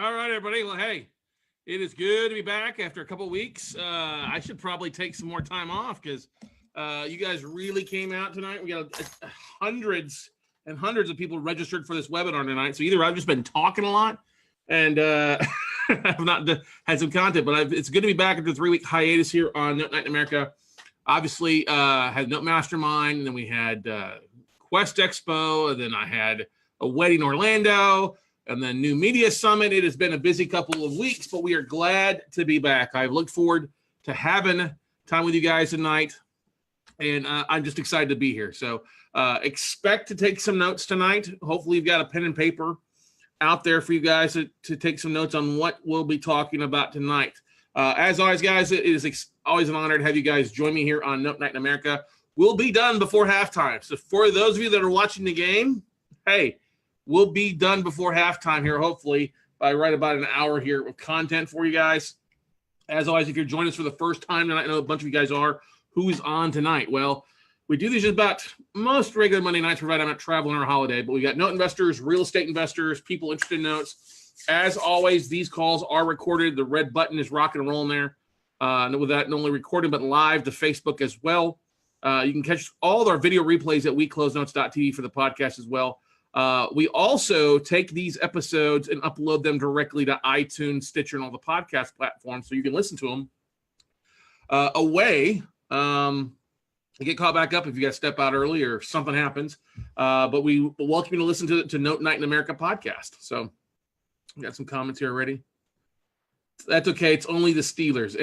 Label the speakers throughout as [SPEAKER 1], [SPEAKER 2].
[SPEAKER 1] All right, everybody. Well, hey, it is good to be back after a couple of weeks. I should probably take some more time off because you guys really came out tonight. We got hundreds and hundreds of people registered for this webinar tonight. So either I've just been talking a lot and I've not had some content, but it's good to be back after a 3-week hiatus here on Note Night in America. Obviously, had Note Mastermind, and then we had Quest Expo, and then I had a wedding in Orlando, and then New Media Summit. It has been a busy couple of weeks, but we are glad to be back. I've looked forward to having time with you guys tonight, and I'm just excited to be here. So expect to take some notes tonight. Hopefully you've got a pen and paper out there for you guys to take some notes on what we'll be talking about tonight. As always, guys, it is always an honor to have you guys join me here on Note Night in America. We'll be done before halftime. So for those of you that are watching the game, hey, we'll be done before halftime here, hopefully, by right about an hour here with content for you guys. As always, if you're joining us for the first time tonight, I know a bunch of you guys are, who is on tonight? Well, we do these just about most regular Monday nights, provided I'm not traveling or a holiday, but we got note investors, real estate investors, people interested in notes. As always, these calls are recorded. The red button is rocking and rolling there. With that, not only recorded, but live to Facebook as well. You can catch all of our video replays at WeCloseNotes.tv for the podcast as well. We also take these episodes and upload them directly to iTunes, Stitcher, and all the podcast platforms so you can listen to them away. You get caught back up if you got to step out early or something happens. But we welcome you to listen to Note Night in America podcast. So we got some comments here already. That's okay. It's only the Steelers.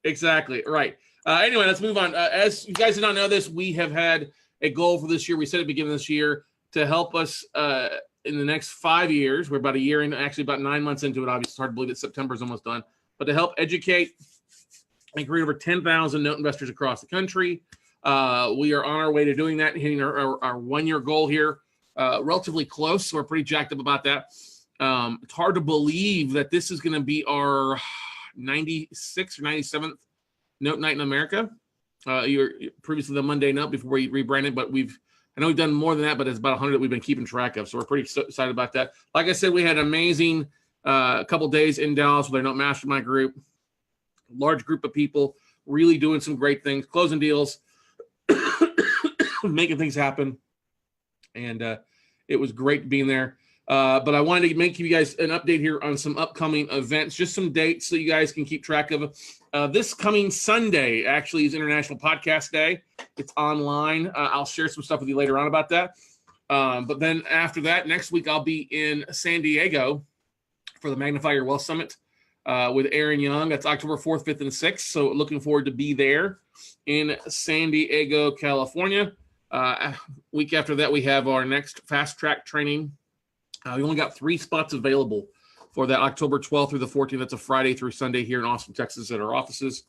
[SPEAKER 1] Exactly. Right. Anyway, let's move on. As you guys did not know this, we have had a goal for this year. We set at the beginning of this year to help us in the next 5 years. We're about a year in, actually about 9 months into it. Obviously, it's hard to believe that September is almost done. But to help educate and create over 10,000 note investors across the country. We are on our way to doing that, hitting our 1 year goal here, relatively close. So we're pretty jacked up about that. It's hard to believe that this is going to be our 96th or 97th Note Night in America. You're previously the Monday Note before we rebranded, but I know we've done more than that, but it's about 100 that we've been keeping track of. So we're pretty excited about that. Like I said, we had an amazing couple days in Dallas with our Note Mastermind group. Large group of people really doing some great things, closing deals, making things happen. And it was great being there. But I wanted to make you guys an update here on some upcoming events, just some dates so you guys can keep track of. This coming Sunday actually is International Podcast Day. It's online. I'll share some stuff with you later on about that. But then after that, next week, I'll be in San Diego for the Magnify Your Wealth Summit. With Aaron Young. That's October 4th, 5th, and 6th. So looking forward to be there in San Diego, California. Week after that, we have our next fast track training. We only got 3 spots available for that October 12th through the 14th. That's a Friday through Sunday here in Austin, Texas at our offices.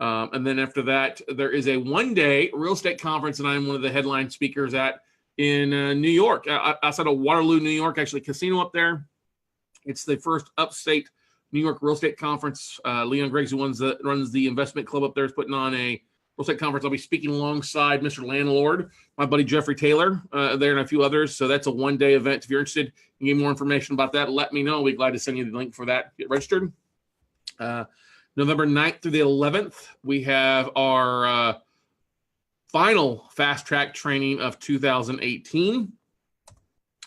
[SPEAKER 1] And then after that, there is a 1-day real estate conference, and I'm one of the headline speakers at in New York, outside of Waterloo, New York, actually casino up there. It's the first upstate New York Real Estate Conference. Leon Griggs, who runs the investment club up there, is putting on a real estate conference. I'll be speaking alongside Mr. Landlord, my buddy Jeffrey Taylor, there and a few others. So that's a 1-day event. If you're interested and get more information about that, let me know. I'll be glad to send you the link for that. Get registered. November 9th through the 11th, we have our final fast track training of 2018.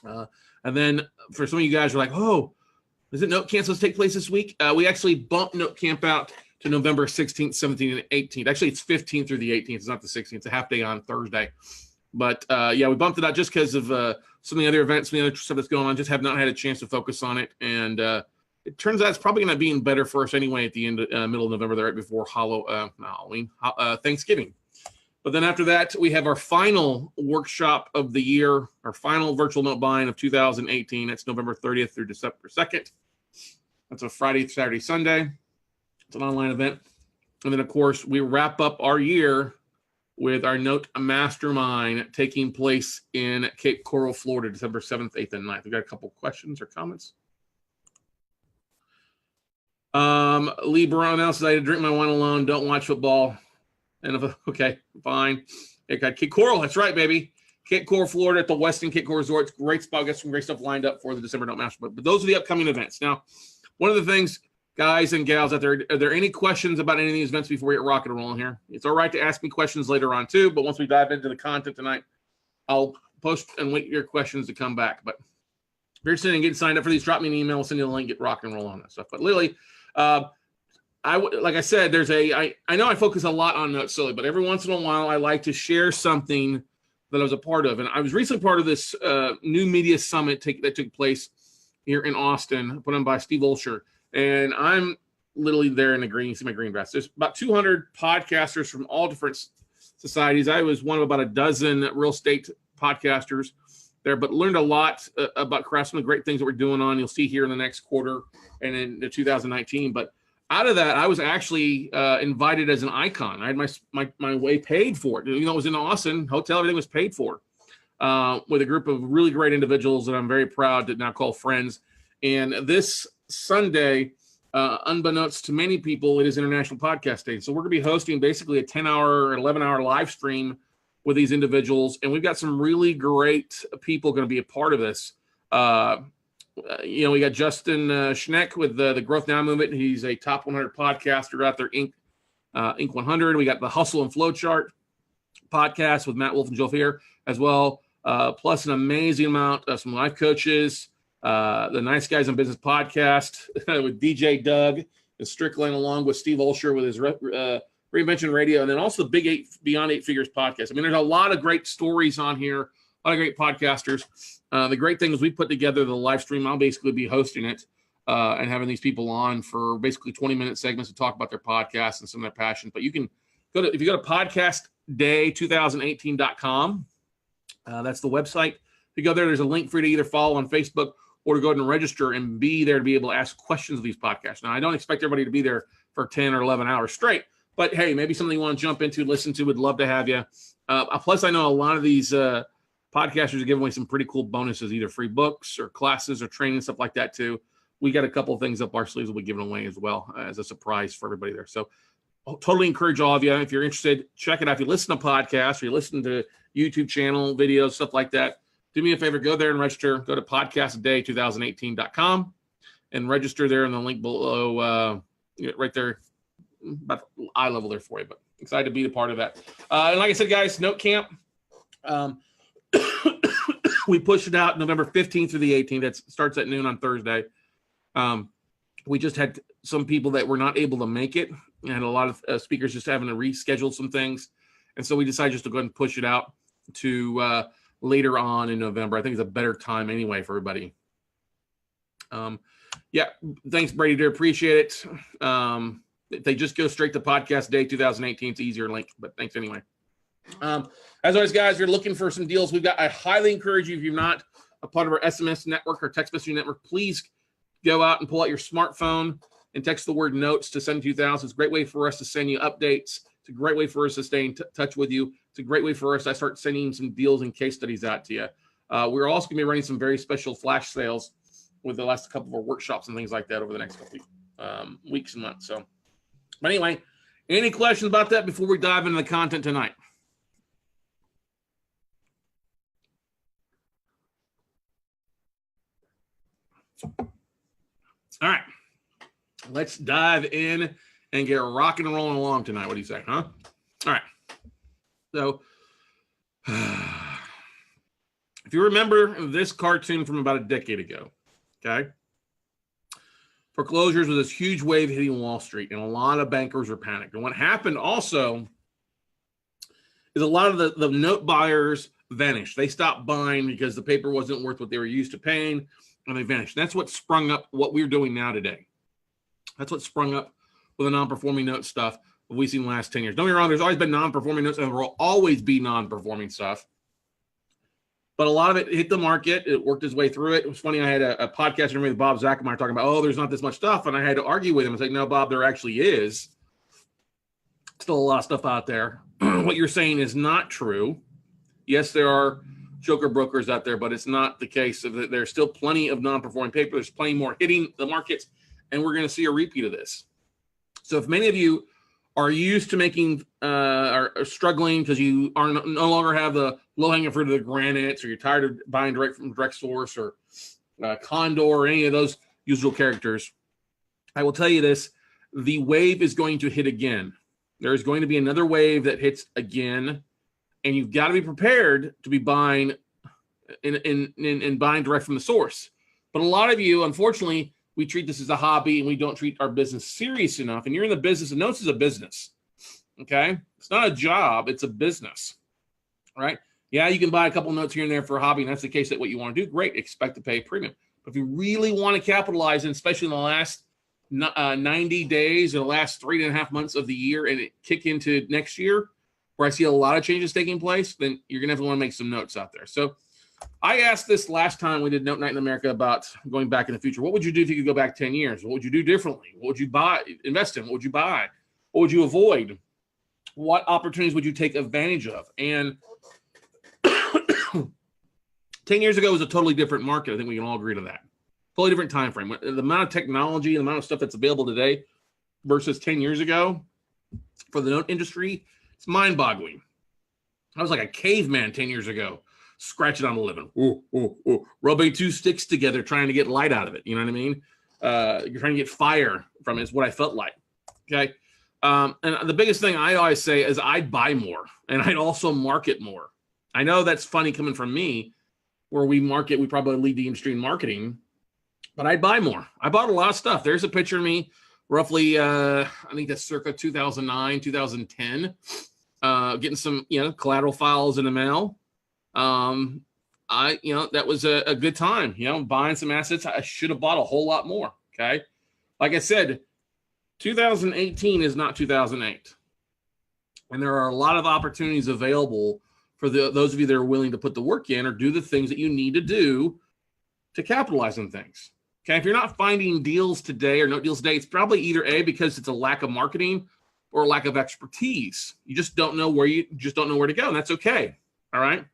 [SPEAKER 1] And then for some of you guys who are like, oh, does it Note Camp supposed to take place this week? We actually bumped Note Camp out to November 16th, 17th, and 18th. Actually, it's 15th through the 18th. It's not the 16th. It's a half day on Thursday. But, yeah, we bumped it out just because of some of the other events, some of the other stuff that's going on. Just have not had a chance to focus on it. And it turns out it's probably going to be better for us anyway at the end, middle of November, right before Thanksgiving. But then after that, we have our final workshop of the year, our final virtual note buying of 2018. That's November 30th through December 2nd. That's a Friday, Saturday, Sunday. It's an online event. And then, of course, we wrap up our year with our Note Mastermind taking place in Cape Coral, Florida, December 7th, 8th, and 9th. We've got a couple questions or comments. Lee Brownell says, I drink my wine alone, don't watch football. And okay, fine. Cape Coral, that's right, baby. Cape Coral, Florida at the Westin Cape Coral Resort. It's a great spot. Got some great stuff lined up for the December Note Mastermind. But those are the upcoming events. Now, one of the things, guys and gals out there, are there any questions about any of these events before we get rocking and rolling here? It's all right to ask me questions later on too, but once we dive into the content tonight, I'll post and wait your questions to come back. But if you're interested in getting signed up for these, drop me an email. I'll send you the link, get rocking and rolling on that stuff. But Lily, like I said, I know I focus a lot on Note Silly, but every once in a while I like to share something that I was a part of. And I was recently part of this new media summit that took place here in Austin, put on by Steve Olsher. And I'm literally there in the green. You see my green vest. There's about 200 podcasters from all different societies. I was one of about a dozen real estate podcasters there, but learned a lot about craft, some of the great things that we're doing on. You'll see here in the next quarter and in 2019. But out of that, I was actually invited as an icon. I had my way paid for it. You know, it was in Austin, hotel, everything was paid for, with a group of really great individuals that I'm very proud to now call friends. And this Sunday, unbeknownst to many people, it is International Podcast Day. So we're going to be hosting basically a 10-hour, 11-hour live stream with these individuals. And we've got some really great people going to be a part of this. We got Justin Schneck with the Growth Now movement. He's a top 100 podcaster out there, Inc. 100. We got the Hustle and Flow Chart podcast with Matt Wolf and Joe Fear as well. Plus an amazing amount of some life coaches, the Nice Guys in Business podcast with DJ Doug and Strickland, along with Steve Olsher with his Reinvention Radio, and then also the Big Eight Beyond Eight Figures podcast. I mean, there's a lot of great stories on here, a lot of great podcasters. The great thing is we put together the live stream. I'll basically be hosting it and having these people on for basically 20-minute segments to talk about their podcasts and some of their passions. But you can if you go to podcastday2018.com, that's the website. If you go there, there's a link for you to either follow on Facebook or to go ahead and register and be there to be able to ask questions of these podcasts. Now, I don't expect everybody to be there for 10 or 11 hours straight, but hey, maybe something you want to jump into, listen to, would love to have you. Plus, I know a lot of these podcasters are giving away some pretty cool bonuses, either free books or classes or training, stuff like that too. We got a couple of things up our sleeves we'll be giving away as well as a surprise for everybody there. So I'll totally encourage all of you, if you're interested, check it out. If you listen to podcasts or you listen to YouTube channel videos, stuff like that, do me a favor, go there and register. Go to podcastday2018.com and register there in the link below, right there, about eye level there for you. But excited to be a part of that. And like I said, guys, Note Camp, we pushed it out November 15th through the 18th. That starts at noon on Thursday. We just had some people that were not able to make it, and a lot of speakers just having to reschedule some things. And so we decided just to go ahead and push it out to later on in November. I think it's a better time anyway for everybody. Thanks, Brady. Do appreciate it. If they just go straight to Podcast Day 2018, it's easier link, but thanks anyway. As always, guys, if you're looking for some deals, I highly encourage you, if you're not a part of our SMS network or text messaging network, please go out and pull out your smartphone and text the word notes to 72000. It's a great way for us to send you updates. It's a great way for us to stay in touch with you. It's a great way for us to start sending some deals and case studies out to you. We're also going to be running some very special flash sales with the last couple of our workshops and things like that over the next couple weeks and months. So, but anyway, any questions about that before we dive into the content tonight? All right, let's dive in and get rocking and rolling along tonight. What do you say, huh? All right. So, if you remember this cartoon from about a decade ago, okay, foreclosures was this huge wave hitting Wall Street, and a lot of bankers were panicked. And what happened also is a lot of the note buyers vanished. They stopped buying because the paper wasn't worth what they were used to paying, and they vanished. That's what sprung up what we're doing now today. That's what sprung up with the non-performing note stuff we've seen the last 10 years. Don't get me wrong, there's always been non-performing notes, and there will always be non-performing stuff. But a lot of it hit the market. It worked its way through it. It was funny. I had a podcast interview with Bob Zackemeyer talking about, there's not this much stuff. And I had to argue with him. I was like, no, Bob, there actually is. Still a lot of stuff out there. What you're saying is not true. Yes, there are joker brokers out there, but it's not the case. There's still plenty of non-performing paper. There's plenty more hitting the markets, and we're going to see a repeat of this. So if many of you are used to making are struggling because you are no longer have the low-hanging fruit of the granites, or you're tired of buying direct from direct source, or Condor, or any of those usual characters, I will tell you this: the wave is going to hit again. There is going to be another wave that hits again, and you've got to be prepared to be buying in buying direct from the source. But a lot of you, unfortunately, we treat this as a hobby and we don't treat our business serious enough. And you're in the business, and Notes is a business. Okay, it's not a job; it's a business. All right. Yeah, you can buy a couple notes here and there for a hobby, and that's the case that what you want to do. Great, expect to pay a premium. But if you really want to capitalize, and especially in the last 90 days or the last 3.5 months of the year, and it kick into next year, where I see a lot of changes taking place, then you're gonna have to want to make some notes out there. So I asked this last time we did Note Night in America about going back in the future. What would you do if you could go back 10 years? What would you do differently? What would you buy, invest in? What would you buy? What would you avoid? What opportunities would you take advantage of? And 10 years ago was a totally different market. I think we can all agree to that. Totally different time frame. The amount of technology, the amount of stuff that's available today versus 10 years ago for the note industry, it's mind-boggling. I was like a caveman 10 years ago, scratching on a living, rubbing two sticks together, trying to get light out of it. You know what I mean? You're trying to get fire from it is what I felt like. Okay. And the biggest thing I always say is I'd buy more, and I'd also market more. I know that's funny coming from me, where we probably lead the industry in marketing, but I'd buy more. I bought a lot of stuff. There's a picture of me roughly, I think that's circa 2009, 2010, getting some, collateral files in the mail. That was a good time, buying some assets. I should have bought a whole lot more. Okay. Like I said, 2018 is not 2008. And there are a lot of opportunities available for those of you that are willing to put the work in or do the things that you need to do to capitalize on things. Okay. If you're not finding deals today or no deals today, it's probably either A, because it's a lack of marketing or a lack of expertise. You just don't know where to go. And that's okay. All right.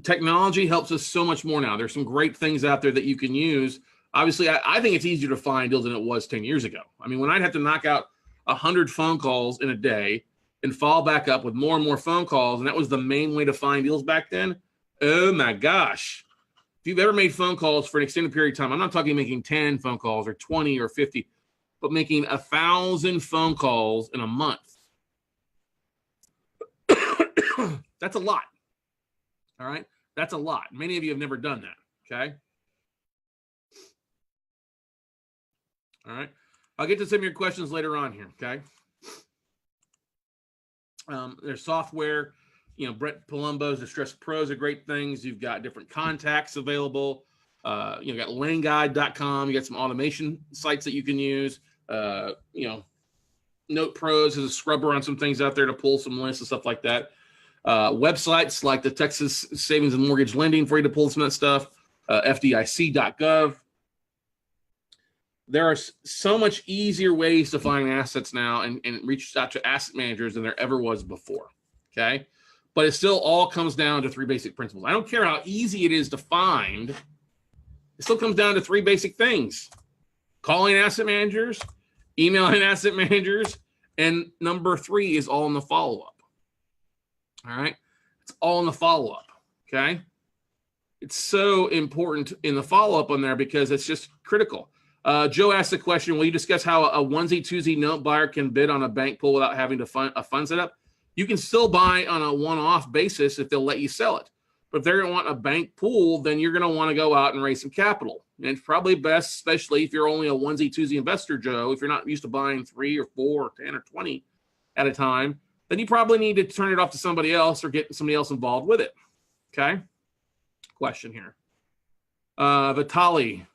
[SPEAKER 1] Technology helps us so much more now. There's some great things out there that you can use. Obviously, I think it's easier to find deals than it was 10 years ago. I mean, when I'd have to knock out 100 phone calls in a day and follow back up with more and more phone calls, and that was the main way to find deals back then. Oh my gosh. If you've ever made phone calls for an extended period of time, I'm not talking making 10 phone calls or 20 or 50, but making 1,000 phone calls in a month. That's a lot. All right. That's a lot. Many of you have never done that. Okay. All right. I'll get to some of your questions later on here. Okay. There's software, Brett Palumbo's Distress Pros are great things. You've got different contacts available. You've got laneguide.com. You got some automation sites that you can use. Note Pros is a scrubber on some things out there to pull some lists and stuff like that. Websites like the Texas Savings and Mortgage Lending for you to pull some of that stuff. FDIC.gov. There are so much easier ways to find assets now and reach out to asset managers than there ever was before. Okay. But it still all comes down to three basic principles. I don't care how easy it is to find. It still comes down to three basic things: calling asset managers, emailing asset managers, and number 3 is all in the follow-up. All right. It's all in the follow-up. Okay. It's so important in the follow-up on there because it's just critical. Joe asked the question, will you discuss how a onesie twosie note buyer can bid on a bank pool without having to fund a fund setup? You can still buy on a one-off basis if they'll let you sell it. But if they're going to want a bank pool, then you're going to want to go out and raise some capital. And it's probably best, especially if you're only a onesie twosie investor, Joe, if you're not used to buying 3 or 4 or 10 or 20 at a time, then you probably need to turn it off to somebody else or get somebody else involved with it. Okay. Question here. Vitali.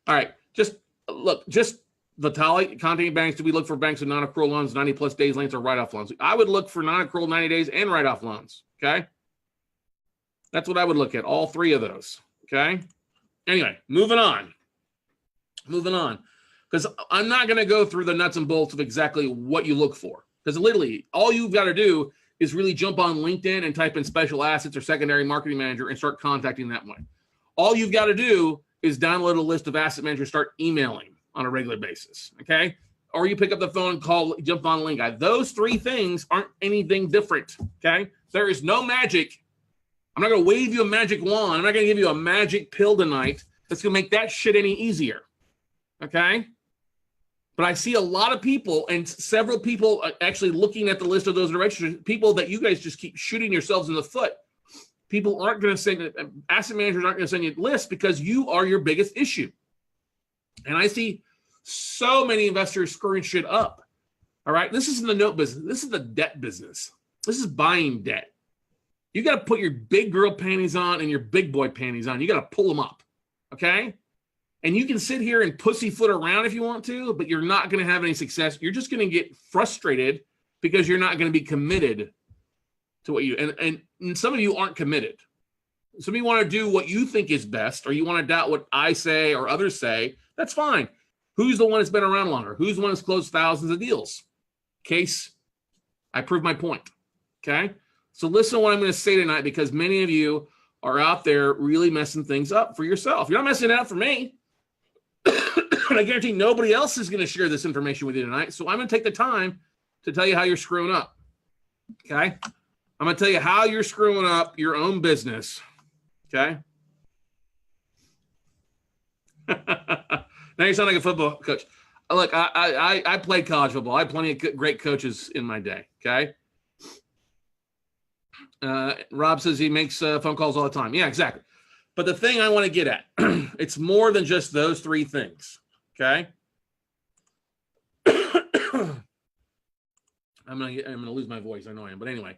[SPEAKER 1] All right. Just Vitali, contacting banks. Do we look for banks with non-accrual loans, 90 plus days length, or write-off loans? I would look for non-accrual 90 days and write-off loans. Okay. That's what I would look at. All 3 of those. Okay. Anyway, moving on. Because I'm not going to go through the nuts and bolts of exactly what you look for. Because literally all you've got to do is really jump on LinkedIn and type in special assets or secondary marketing manager and start contacting that way. All you've got to do is download a list of asset managers, start emailing. on a regular basis, okay? Or you pick up the phone and call, jump on link guy. Those three things aren't anything different, okay? There is no magic. I'm not going to wave you a magic wand. I'm not going to give you a magic pill tonight that's going to make that shit any easier, okay? But I see a lot of people, and several people actually looking at the list of those directions, people that you guys just keep shooting yourselves in the foot. People aren't going to send, asset managers aren't going to send you lists because you are your biggest issue. And I see so many investors screwing shit up. All right. This isn't the note business. This is the debt business. This is buying debt. You got to put your big girl panties on and your big boy panties on. You got to pull them up. Okay. And you can sit here and pussyfoot around if you want to, but you're not going to have any success. You're just going to get frustrated because you're not going to be committed to what you, and some of you aren't committed. Some of you want to do what you think is best, or you want to doubt what I say or others say. That's fine. Who's the one that's been around longer? Who's the one that's closed thousands of deals? Case, I proved my point. Okay. So listen to what I'm going to say tonight, because many of you are out there really messing things up for yourself. You're not messing it up for me. And I guarantee nobody else is going to share this information with you tonight. So I'm going to take the time to tell you how you're screwing up. Okay. I'm going to tell you how you're screwing up your own business. Okay. Now you sound like a football coach. Look, I played college football. I had plenty of great coaches in my day. Okay. Rob says he makes phone calls all the time. Yeah, exactly. But the thing I want to get at, it's more than just those three things. Okay. I'm gonna lose my voice. I know I am. But anyway,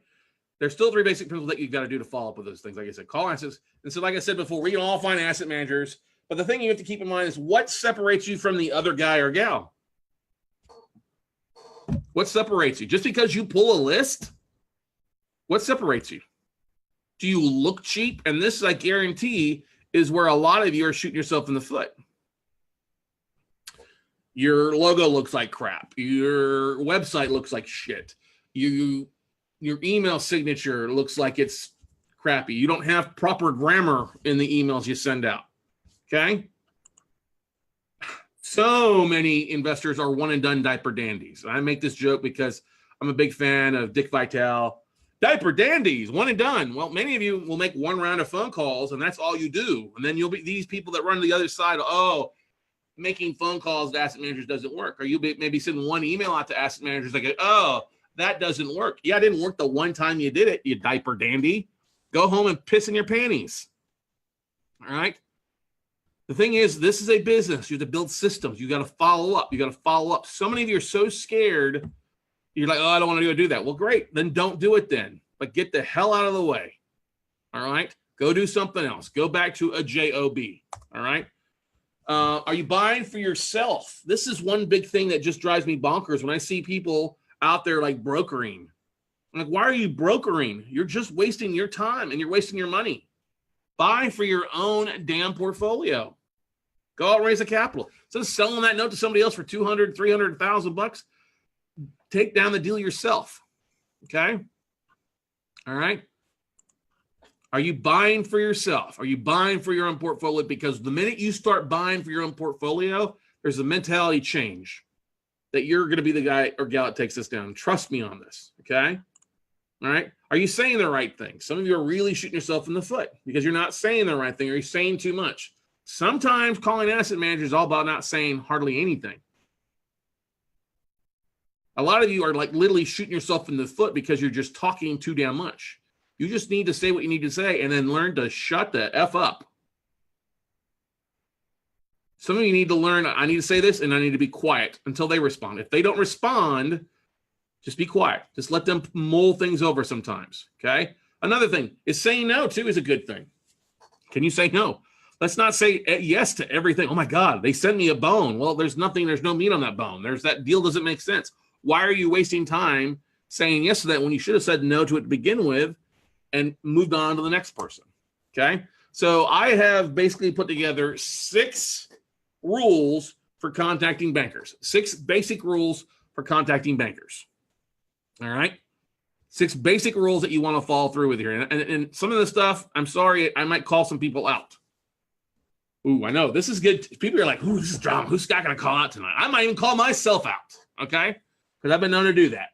[SPEAKER 1] there's still three basic principles that you've got to do to follow up with those things. Like I said, call assets. And so, like I said before, we can all find asset managers. But the thing you have to keep in mind is what separates you from the other guy or gal. What separates you? Just because you pull a list, what separates you? Do you look cheap? And this, I guarantee, is where a lot of you are shooting yourself in the foot. Your logo looks like crap. Your website looks like shit. Your email signature looks like it's crappy. You don't have proper grammar in the emails you send out. Okay? So many investors are one and done diaper dandies. I make this joke because I'm a big fan of Dick Vitale. Diaper dandies, one and done. Well, many of you will make one round of phone calls and that's all you do. And then you'll be these people that run to the other side. Oh, making phone calls to asset managers doesn't work. Or you maybe send one email out to asset managers like, oh, that doesn't work. Yeah, it didn't work the one time you did it, you diaper dandy. Go home and piss in your panties. All right? The thing is, this is a business. You have to build systems. You got to follow up. You got to follow up. So many of you are so scared. You're like, oh, I don't want to do that. Well, great. Then don't do it then. But get the hell out of the way. All right? Go do something else. Go back to a job. All right? Are you buying for yourself? This is one big thing that just drives me bonkers when I see people out there like brokering. I'm like, why are you brokering? You're just wasting your time and you're wasting your money. Buy for your own damn portfolio. Go out and raise the capital. Instead of selling that note to somebody else for $200,000, $300,000, take down the deal yourself. Okay? All right? Are you buying for yourself? Are you buying for your own portfolio? Because the minute you start buying for your own portfolio, there's a mentality change that you're going to be the guy or gal that takes this down. Trust me on this. Okay? All right? Are you saying the right thing? Some of you are really shooting yourself in the foot because you're not saying the right thing or you're saying too much. Sometimes calling asset managers is all about not saying hardly anything. A lot of you are like literally shooting yourself in the foot because you're just talking too damn much. You just need to say what you need to say and then learn to shut the F up. Some of you need to learn, I need to say this and I need to be quiet until they respond. If they don't respond, just be quiet. Just let them mull things over sometimes, okay? Another thing is saying no, too, is a good thing. Can you say no? Let's not say yes to everything. Oh, my God, they sent me a bone. Well, there's no meat on that bone. That deal doesn't make sense. Why are you wasting time saying yes to that when you should have said no to it to begin with and moved on to the next person, okay? So I have basically put together 6 rules for contacting bankers. 6 basic rules for contacting bankers. All right. 6 basic rules that you want to follow through with here. And some of the stuff, I'm sorry, I might call some people out. Ooh, I know this is good. People are like, "Ooh, this is drama. Who's Scott going to call out tonight?" I might even call myself out, okay? Because I've been known to do that.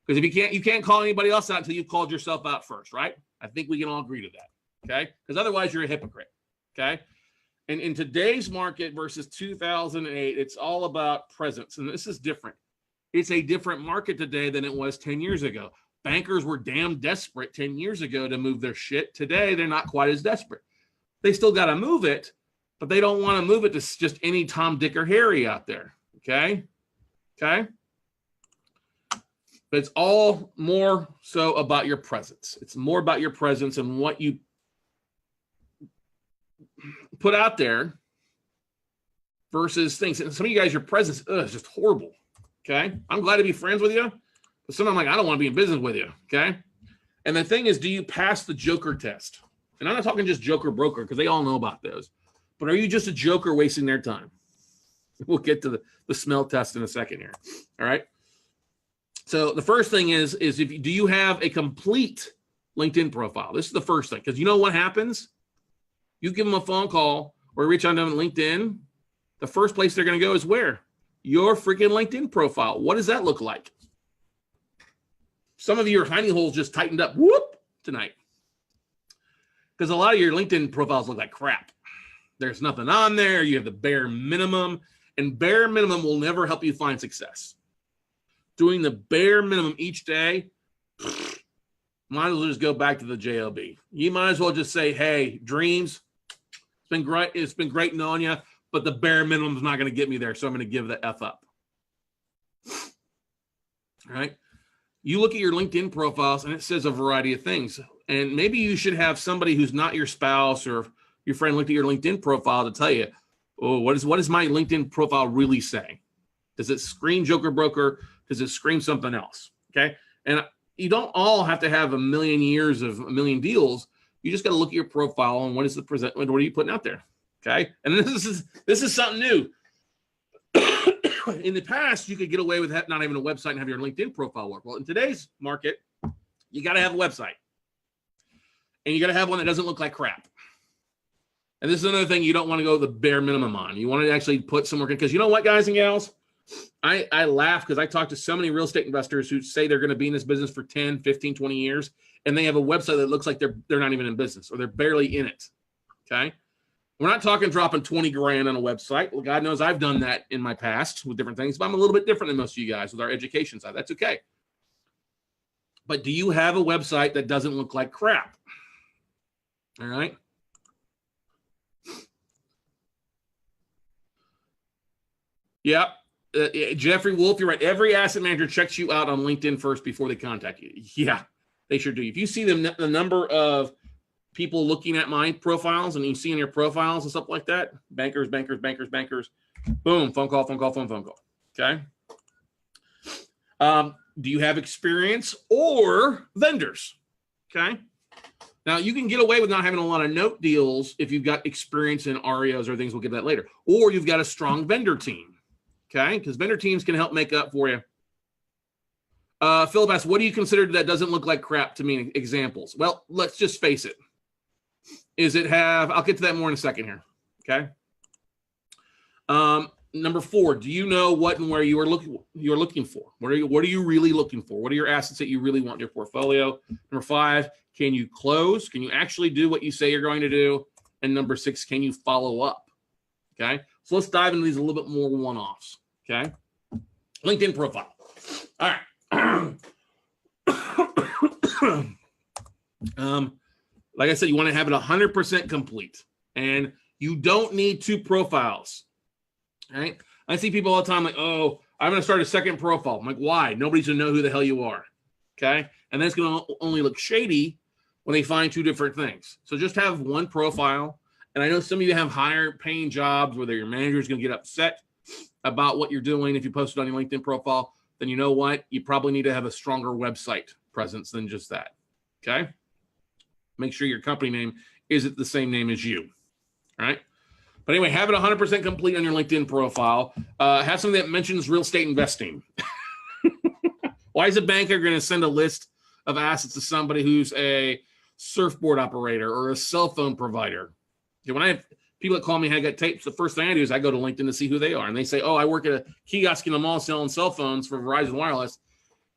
[SPEAKER 1] Because if you can't call anybody else out until you've called yourself out first, right? I think we can all agree to that, okay? Because otherwise, you're a hypocrite, okay? And in today's market versus 2008, it's all about presence, and this is different. It's a different market today than it was 10 years ago. Bankers were damn desperate 10 years ago to move their shit. Today, they're not quite as desperate. They still got to move it, but they don't want to move it to just any Tom, Dick, or Harry out there. Okay? Okay? But it's all more so about your presence. It's more about your presence and what you put out there versus things. And some of you guys, your presence is just horrible. Okay? I'm glad to be friends with you, but sometimes I'm like, I don't want to be in business with you. Okay? And the thing is, do you pass the Joker test? And I'm not talking just Joker broker because they all know about those. But are you just a joker wasting their time? We'll get to the smell test in a second here. All right. So the first thing is do you have a complete LinkedIn profile? This is the first thing, because you know what happens? You give them a phone call or reach out to them on LinkedIn. The first place they're going to go is where? Your freaking LinkedIn profile. What does that look like? Some of your tiny holes just tightened up tonight. Because a lot of your LinkedIn profiles look like crap. There's nothing on there. You have the bare minimum, and bare minimum will never help you find success. Doing the bare minimum each day, might as well just go back to the JOB. You might as well just say, hey, dreams, it's been great. It's been great knowing you, but the bare minimum is not going to get me there, so I'm going to give the F up. All right. You look at your LinkedIn profiles, and it says a variety of things. And maybe you should have somebody who's not your spouse or your friend look at your LinkedIn profile to tell you, oh, what does my LinkedIn profile really say? Does it scream Joker Broker? Does it scream something else? Okay. And you don't all have to have a million years of a million deals. You just got to look at your profile and what is the present, what are you putting out there? Okay. And this is something new. In the past, you could get away with not having a website and have your LinkedIn profile work. Well, in today's market, you got to have a website. And you got to have one that doesn't look like crap. And this is another thing you don't want to go the bare minimum on. You want to actually put some work in. Because you know what, guys and gals? I laugh because I talk to so many real estate investors who say they're going to be in this business for 10, 15, 20 years. And they have a website that looks like they're not even in business or they're barely in it. Okay. We're not talking dropping 20 grand on a website. Well, God knows I've done that in my past with different things, but I'm a little bit different than most of you guys with our education side. That's okay. But do you have a website that doesn't look like crap? All right. Yeah. Jeffrey Wolf, you're right. Every asset manager checks you out on LinkedIn first before they contact you. Yeah, they sure do. If you see the number of people looking at my profiles and you see in your profiles and stuff like that, bankers, boom, phone call. Okay. Do you have experience or vendors? Okay. Now, you can get away with not having a lot of note deals if you've got experience in REOs or things. We'll get that later. Or you've got a strong vendor team. Okay, because vendor teams can help make up for you. Philip asks, what do you consider that doesn't look like crap to me? Examples. Well, let's just face it. I'll get to that more in a second here. Okay. Number 4, do you know what and where you're looking for? What are you really looking for? What are your assets that you really want in your portfolio? Number 5, can you close? Can you actually do what you say you're going to do? And number 6, can you follow up? Okay. So let's dive into these a little bit more one-offs. Okay. LinkedIn profile. All right. Like I said, you want to have it 100% complete, and you don't need 2 profiles. All right. I see people all the time like, oh, I'm going to start a second profile. I'm like, why? Nobody's going to know who the hell you are. Okay. And then it's going to only look shady when they find 2 different things. So just have one profile. And I know some of you have higher paying jobs where your manager is going to get upset about what you're doing. If you post it on your LinkedIn profile, then you know what? You probably need to have a stronger website presence than just that. Okay. Make sure your company name isn't the same name as you. All right. But anyway, have it 100% complete on your LinkedIn profile. Have something that mentions real estate investing. Why is a banker going to send a list of assets to somebody who's a surfboard operator or a cell phone provider? When I have People that call me, I got tapes. The first thing I do is I go to LinkedIn to see who they are. And they say, oh, I work at a kiosk in the mall selling cell phones for Verizon Wireless.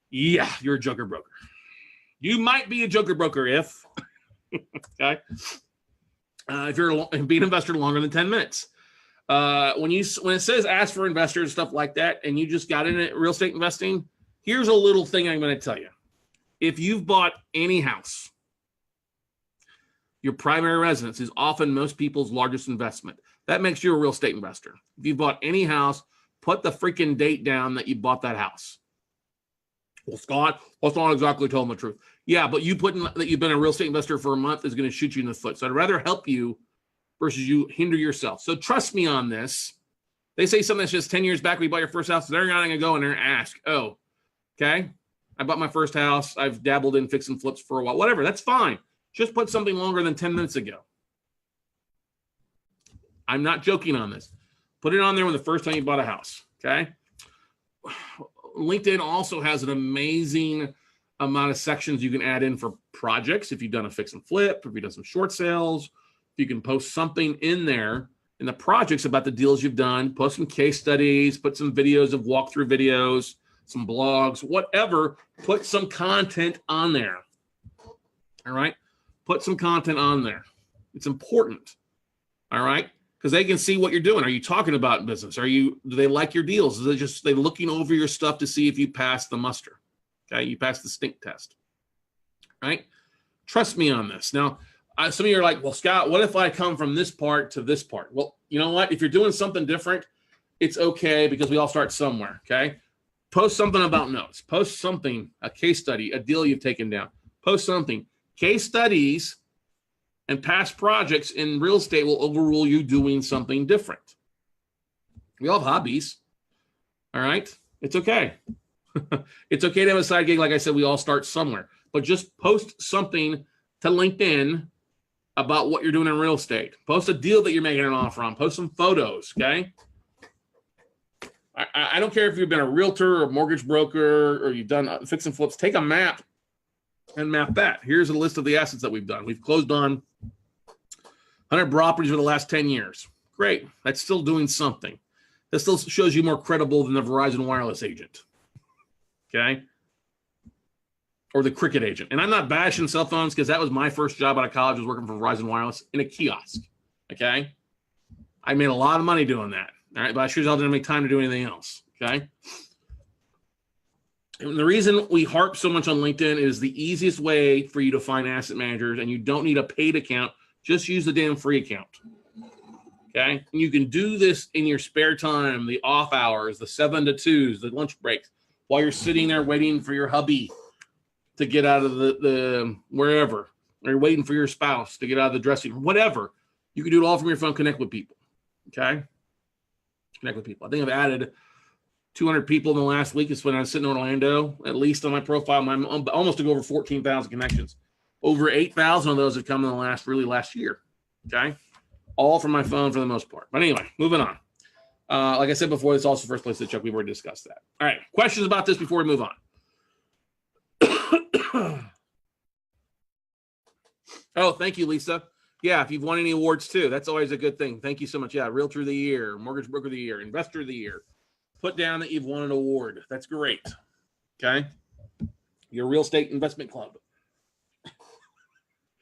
[SPEAKER 1] Yeah, you're a joker broker. You might be a joker broker if, okay, if you're being an investor longer than 10 minutes. When it says ask for investors and stuff like that, and you just got in real estate investing, here's a little thing I'm going to tell you. If you've bought any house, your primary residence is often most people's largest investment. That makes you a real estate investor. If you've bought any house, put the freaking date down that you bought that house. Well, Scott, that's not exactly telling the truth. Yeah, but you putting that you've been a real estate investor for a month is going to shoot you in the foot. So I'd rather help you versus you hinder yourself. So trust me on this. They say something that's just 10 years back when you bought your first house. They're not going to go in there and ask, oh, okay, I bought my first house. I've dabbled in fix and flips for a while. Whatever, that's fine. Just put something longer than 10 minutes ago. I'm not joking on this. Put it on there when the first time you bought a house, okay? LinkedIn also has an amazing amount of sections you can add in for projects. If you've done a fix and flip, if you've done some short sales, you can post something in there in the projects about the deals you've done, post some case studies, put some videos of walkthrough videos, some blogs, whatever, put some content on there, all right? Put some content on there. It's important, all right? Because they can see what you're doing. Are you talking about business? Do they like your deals? Is they looking over your stuff to see if you pass the muster? Okay, you pass the stink test, right? Trust me on this. Now, some of you are like, well, Scott, what if I come from this part to this part? Well, you know what? If you're doing something different, it's okay because we all start somewhere, okay? Post something about notes. Post something, a case study, a deal you've taken down. Post something. Case studies and past projects in real estate will overrule you doing something different. We all have hobbies, all right? It's okay. It's okay to have a side gig. Like I said, we all start somewhere. But just post something to LinkedIn about what you're doing in real estate. Post a deal that you're making an offer on. Post some photos, okay? I don't care if you've been a realtor or mortgage broker or you've done fix and flips. Take a map and map that. Here's a list of the assets that we've done. We've closed on 100 properties over the last 10 years. Great. That's still doing something. That still shows you more credible than the Verizon Wireless agent. Okay? Or the Cricket agent. And I'm not bashing cell phones because that was my first job out of college, was working for Verizon Wireless in a kiosk. Okay? I made a lot of money doing that. All right, but I sure as hell didn't make time to do anything else. Okay? And the reason we harp so much on LinkedIn is the easiest way for you to find asset managers, and you don't need a paid account. Just use the damn free account. Okay? And you can do this in your spare time, the off hours, the 7 to 2s, the lunch breaks, while you're sitting there waiting for your hubby to get out of the wherever, or you're waiting for your spouse to get out of the dressing room, whatever. You can do it all from your phone, connect with people. Okay? Connect with people. I think I've added 200 people in the last week. It's when I was sitting in Orlando, at least on my profile. I'm almost to go over 14,000 connections. Over 8,000 of those have come in the last year. Okay? All from my phone for the most part. But anyway, moving on. Like I said before, it's also the first place to check. We've already discussed that. All right. Questions about this before we move on? Oh, thank you, Lisa. Yeah, if you've won any awards too, that's always a good thing. Thank you so much. Yeah, Realtor of the Year, Mortgage Broker of the Year, Investor of the Year. Put down that you've won an award. That's great. Okay? Your real estate investment club.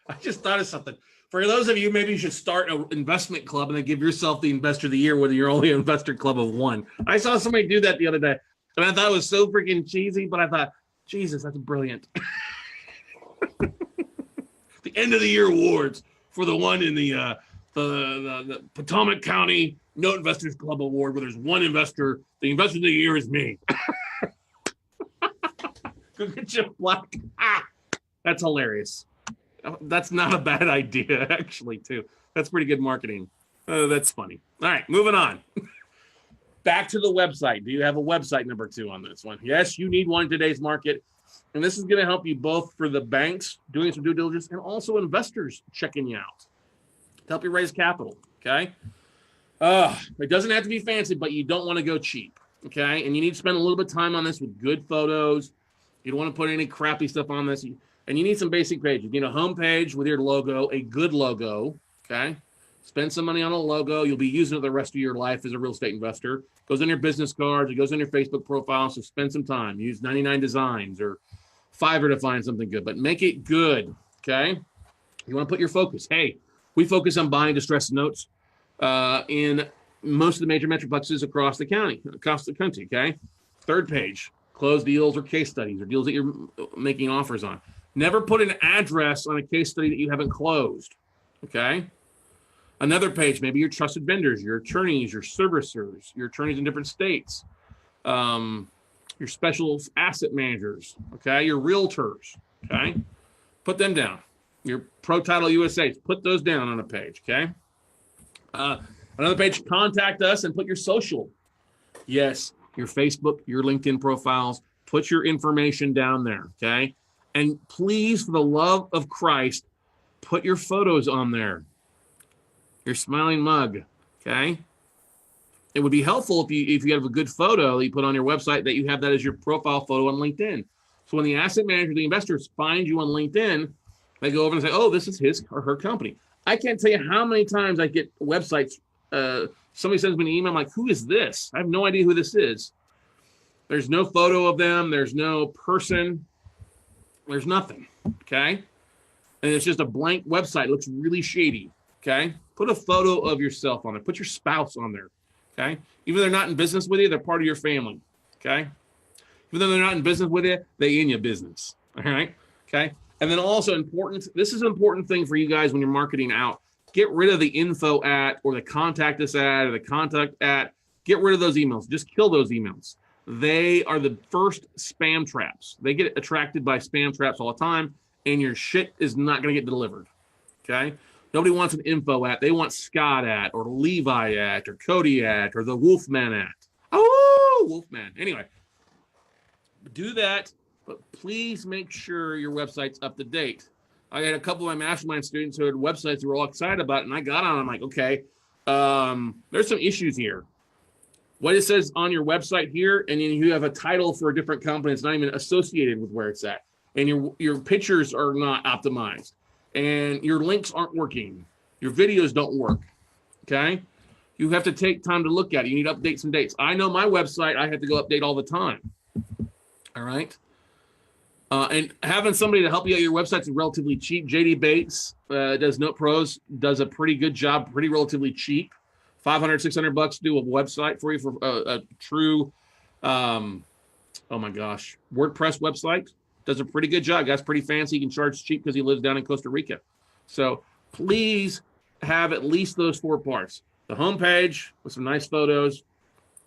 [SPEAKER 1] I just thought of something. For those of you, maybe you should start an investment club and then give yourself the Investor of the Year, whether you're only an investor club of one. I saw somebody do that the other day, and I thought it was so freaking cheesy, but I thought, Jesus, that's brilliant. The end of the year awards for the one in the Potomac County Note Investors Club Award, where there's one investor. The investor of the year is me. Go get your plaque. That's hilarious. That's not a bad idea, actually, too. That's pretty good marketing. That's funny. All right, moving on. Back to the website. Do you have a website number 2 on this one? Yes, you need one in today's market. And this is going to help you both for the banks doing some due diligence and also investors checking you out to help you raise capital. Okay. It doesn't have to be fancy, but you don't want to go cheap. Okay. And you need to spend a little bit of time on this with good photos. You don't want to put any crappy stuff on this. And you need some basic pages. You need a home page with your logo, a good logo. Okay. Spend some money on a logo. You'll be using it the rest of your life as a real estate investor. It goes on your business cards. It goes on your Facebook profile. So spend some time. Use 99 Designs or Fiverr to find something good, but make it good, okay? You want to put your focus. Hey, we focus on buying distressed notes in most of the major metroplexes across the country, okay? Third page, closed deals or case studies or deals that you're making offers on. Never put an address on a case study that you haven't closed, okay? Another page, maybe your trusted vendors, your attorneys, your servicers, your attorneys in different states, your special asset managers, okay? Your realtors, okay? Put them down. Your Pro Title USAs, put those down on a page, okay? Another page, contact us and put your social. Yes, your Facebook, your LinkedIn profiles, put your information down there, okay? And please, for the love of Christ, put your photos on there. Your smiling mug, okay? It would be helpful if you have a good photo that you put on your website, that you have that as your profile photo on LinkedIn. So when the asset manager, the investors find you on LinkedIn, they go over and say, oh, this is his or her company. I can't tell you how many times I get websites. Somebody sends me an email. I'm like, who is this? I have no idea who this is. There's no photo of them. There's no person. There's nothing, okay? And it's just a blank website. It looks really shady, okay? Put a photo of yourself on it. Put your spouse on there, okay? Even though they're not in business with you, they're part of your family, okay? Even though they're not in business with you, they in your business, all right? Okay? And then also important, this is an important thing for you guys when you're marketing out. Get rid of the info at or the contact us at or the contact at. Get rid of those emails. Just kill those emails. They are the first spam traps. They get attracted by spam traps all the time, and your shit is not going to get delivered, okay? Nobody wants an info at. They want Scott at or Levi at or Cody at or the Wolfman at. Oh, Wolfman. Anyway, do that, but please make sure your website's up to date. I had a couple of my mastermind students who had websites they were all excited about it, and I got on. I'm like, okay, there's some issues here. What it says on your website here, and then you have a title for a different company. It's not even associated with where it's at. And your pictures are not optimized. And your links aren't working. Your videos don't work, okay? You have to take time to look at it. You need to update some dates. I know my website, I have to go update all the time, all right? And having somebody to help you out your website's relatively cheap. JD Bates does Note Pros, does a pretty good job, pretty relatively cheap. $500, $600 to do a website for you for a true, oh my gosh, WordPress website. Does a pretty good job. Guy's pretty fancy. He can charge cheap because he lives down in Costa Rica. So please have at least those 4 parts. The homepage with some nice photos,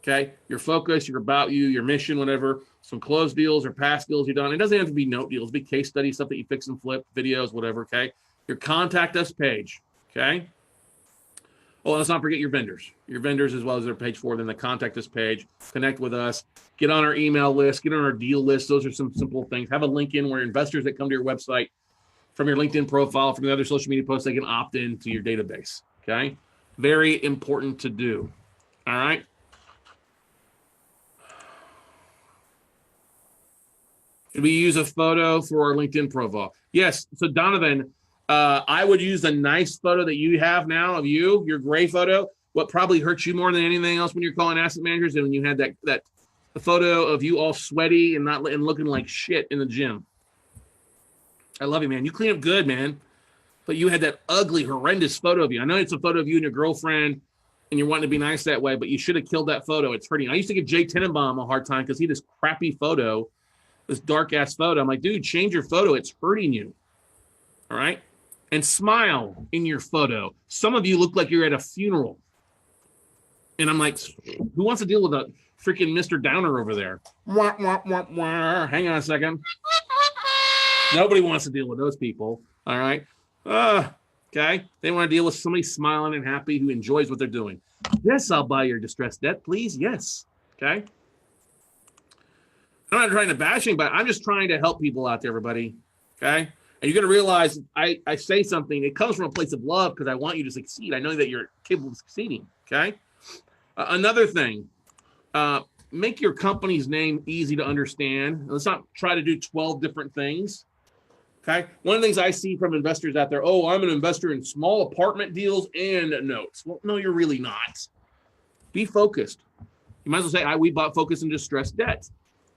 [SPEAKER 1] okay? Your focus, your about you, your mission, whatever. Some closed deals or past deals you've done. It doesn't have to be note deals. Be case studies, stuff that you fix and flip, videos, whatever, okay? Your contact us page, okay? Oh, let's not forget your vendors. Your vendors as well as their page 4, then the contact us page. Connect with us. Get on our email list. Get on our deal list. Those are some simple things. Have a link in where investors that come to your website from your LinkedIn profile, from the other social media posts, they can opt into your database, okay? Very important to do, all right? Should we use a photo for our LinkedIn profile? Yes, so Donovan, I would use the nice photo that you have now of you, your gray photo. What probably hurts you more than anything else when you're calling asset managers is when you had that photo of you all sweaty and looking like shit in the gym. I love you, man. You clean up good, man. But you had that ugly, horrendous photo of you. I know it's a photo of you and your girlfriend, and you're wanting to be nice that way, but you should have killed that photo. It's hurting. I used to give Jay Tenenbaum a hard time because he had this crappy photo, this dark-ass photo. I'm like, dude, change your photo. It's hurting you. All right? And smile in your photo. Some of you look like you're at a funeral. And I'm like, who wants to deal with a freaking Mr. Downer over there? Wah, wah, wah, wah. Hang on a second. Nobody wants to deal with those people. All right? Okay? They want to deal with somebody smiling and happy who enjoys what they're doing. Yes, I'll buy your distressed debt, please. Yes. Okay? I'm not trying to bash anybody. I'm just trying to help people out there, everybody. Okay? And you're going to realize I say something. It comes from a place of love because I want you to succeed. I know that you're capable of succeeding. Okay? Another thing, make your company's name easy to understand. Let's not try to do 12 different things Okay. One of the things I see from investors out there, oh, I'm an investor in small apartment deals and notes. Well, no, you're really not. Be focused. You might as well say, we bought focus in distressed debt.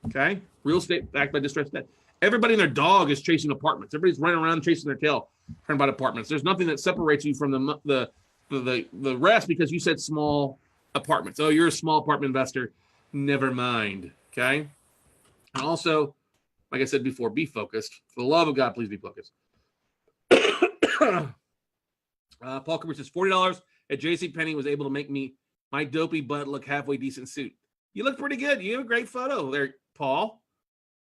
[SPEAKER 1] Okay. Real estate backed by distressed debt. Everybody and their dog is chasing apartments. Everybody's running around chasing their tail trying to buy apartments. There's nothing that separates you from the rest because you said small apartments. Oh, you're a small apartment investor. Never mind. Okay. And also, like I said before, be focused. For the love of God, please be focused. Paul Cooper says $40 at JCPenney was able to make my dopey butt look halfway decent suit. You look pretty good. You have a great photo there, Paul.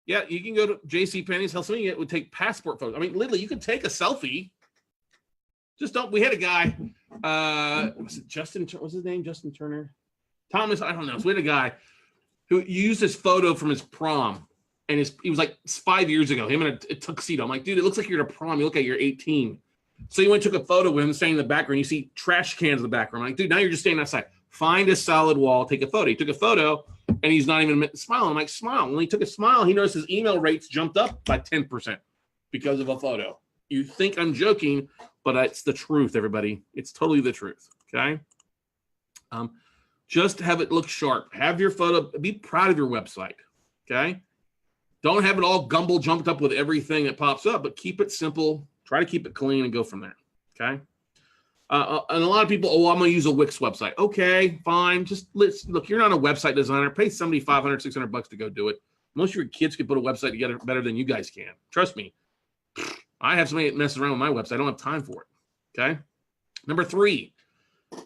[SPEAKER 1] Yeah, you can go to JCPenney's. Hell, somebody would take passport photos. I mean, literally, you could take a selfie. Just don't. We had a guy. Was it Justin? What's his name? Justin Turner? Thomas? I don't know. So we had a guy who used his photo from his prom. And he was like 5 years ago, him in a tuxedo. I'm like, dude, it looks like you're at a prom. You look like you're 18. So you went and took a photo with him standing in the background. You see trash cans in the background. I'm like, dude, now you're just standing outside. Find a solid wall, take a photo. He took a photo, and he's not even smiling. I'm like, smile. When he took a smile, he noticed his email rates jumped up by 10% because of a photo. You think I'm joking, but it's the truth, everybody. It's totally the truth, okay? Just have it look sharp. Have your photo. Be proud of your website, okay? Don't have it all gumble jumped up with everything that pops up, but keep it simple. Try to keep it clean and go from there. Okay. And a lot of people, I'm going to use a Wix website. Okay, fine. Just look, you're not a website designer. Pay somebody $500, $600 to go do it. Most of your kids can put a website together better than you guys can. Trust me. I have somebody that messes around with my website. I don't have time for it. Okay. Number 3. Do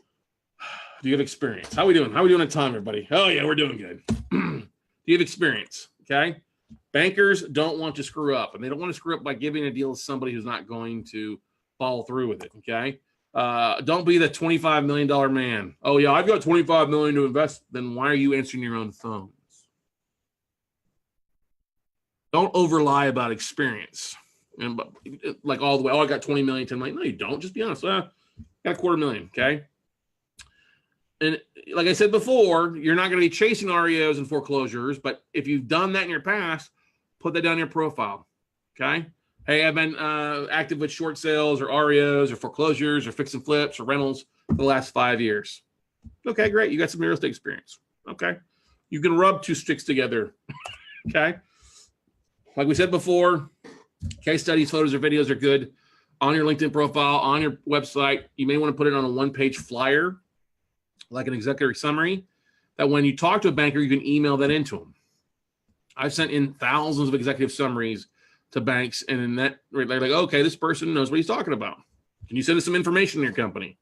[SPEAKER 1] you have experience? How are we doing? How are we doing on time, everybody? Oh, yeah, we're doing good. Do you have experience? Okay. Bankers don't want to screw up, and they don't want to screw up by giving a deal to somebody who's not going to follow through with it. Okay. Don't be the $25 million man. Oh yeah, I've got $25 million to invest. Then why are you answering your own phones? Don't over-lie about experience. And like all the way, I got 20 million, 10 million. No, you don't. Just be honest. Got $250,000. Okay. And like I said before, you're not going to be chasing REOs and foreclosures, but if you've done that in your past, put that down in your profile. Okay. Hey, I've been active with short sales or REOs or foreclosures or fix and flips or rentals for the last 5 years. Okay, great. You got some real estate experience. Okay. You can rub 2 sticks together. Okay. Like we said before, case studies, photos, or videos are good on your LinkedIn profile, on your website. You may want to put it on a 1-page flyer, like an executive summary, that when you talk to a banker, you can email that into them. I've sent in thousands of executive summaries to banks, and in that, they're like, okay, this person knows what he's talking about. Can you send us some information in your company?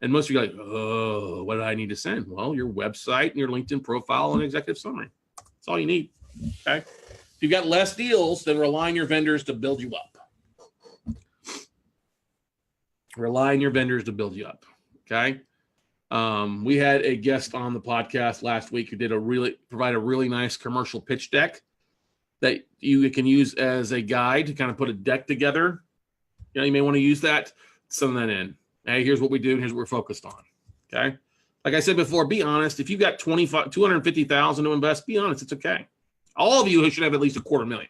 [SPEAKER 1] And most of you are like, oh, what do I need to send? Well, your website and your LinkedIn profile and executive summary. That's all you need. Okay. If you've got less deals, then rely on your vendors to build you up. Rely on your vendors to build you up. Okay. We had a guest on the podcast last week who did provide a really nice commercial pitch deck that you can use as a guide to kind of put a deck together. You may want to use that, send that in. Hey, here's what we do, and here's what we're focused on. Okay. Like I said before, be honest. If you've got $250,000 to invest, be honest. It's okay. All of you should have at least $250,000.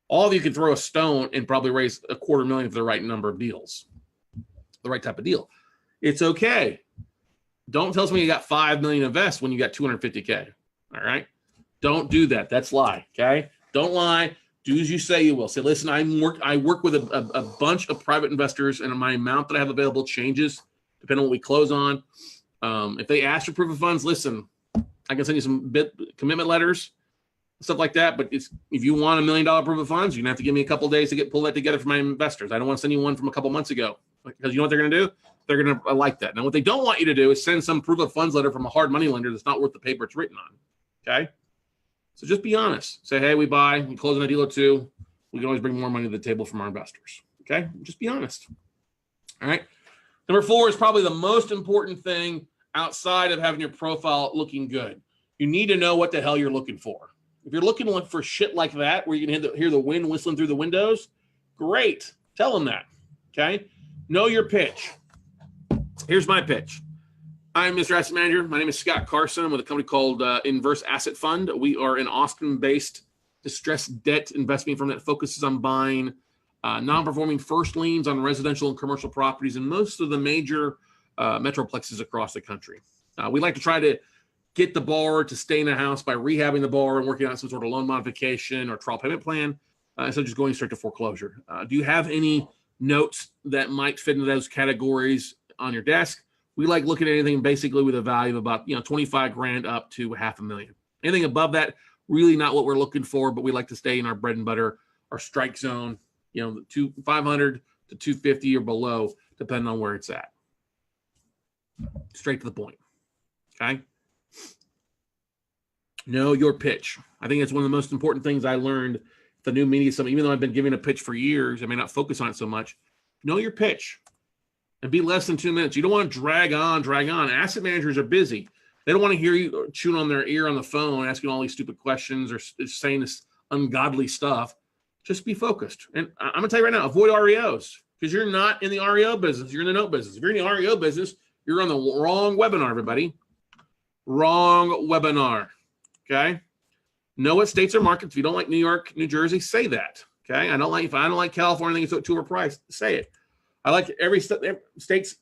[SPEAKER 1] All of you can throw a stone and probably raise $250,000 for the right number of deals, the right type of deal. It's okay. Don't tell somebody you got $5 million to invest when you got $250K. All right. Don't do that. That's lie. Okay. Don't lie. Do as you say you will. Say, listen, I work with a bunch of private investors, and my amount that I have available changes depending on what we close on. If they ask for proof of funds, listen, I can send you some commitment letters, stuff like that. But if you want $1 million proof of funds, you're gonna have to give me a couple of days to pull that together for my investors. I don't want to send you one from a couple months ago, because you know what they're gonna do? They're gonna like that. Now, what they don't want you to do is send some proof of funds letter from a hard money lender that's not worth the paper it's written on. Okay. So just be honest. Say, hey, we close on a deal or two. We can always bring more money to the table from our investors. Okay. Just be honest. All right. Number 4 is probably the most important thing outside of having your profile looking good. You need to know what the hell you're looking for. If you're looking for shit like that, where you can hear the wind whistling through the windows, great. Tell them that. Okay. Know your pitch. Here's my pitch. I'm Mr. Asset Manager. My name is Scott Carson. I'm with a company called Inverse Asset Fund. We are an Austin-based distressed debt investment firm that focuses on buying non-performing first liens on residential and commercial properties in most of the major metroplexes across the country. We like to try to get the borrower to stay in the house by rehabbing the borrower and working out some sort of loan modification or trial payment plan instead of just going straight to foreclosure. Do you have any notes that might fit into those categories on your desk? We like looking at anything basically with a value of about 25 grand up to $500,000. Anything above that, really not what we're looking for, but we like to stay in our bread and butter, our strike zone, 500 to 250 or below, depending on where it's at. Straight to the point. Okay. Know your pitch. I think it's one of the most important things I learned at the New Media Summit. Even though I've been giving a pitch for years, I may not focus on it so much. Know your pitch and be less than 2 minutes. You don't want to drag on. Asset managers are busy. They don't want to hear you chewing on their ear on the phone, asking all these stupid questions or saying this ungodly stuff. Just be focused. And I'm going to tell you right now, avoid REOs because you're not in the REO business. You're in the note business. If you're in the REO business, you're on the wrong webinar, everybody. Wrong webinar. Okay. Know what states are markets. If you don't like New York, New Jersey, say that. Okay. If I don't like California, I think it's too overpriced. Say it. I like every state's.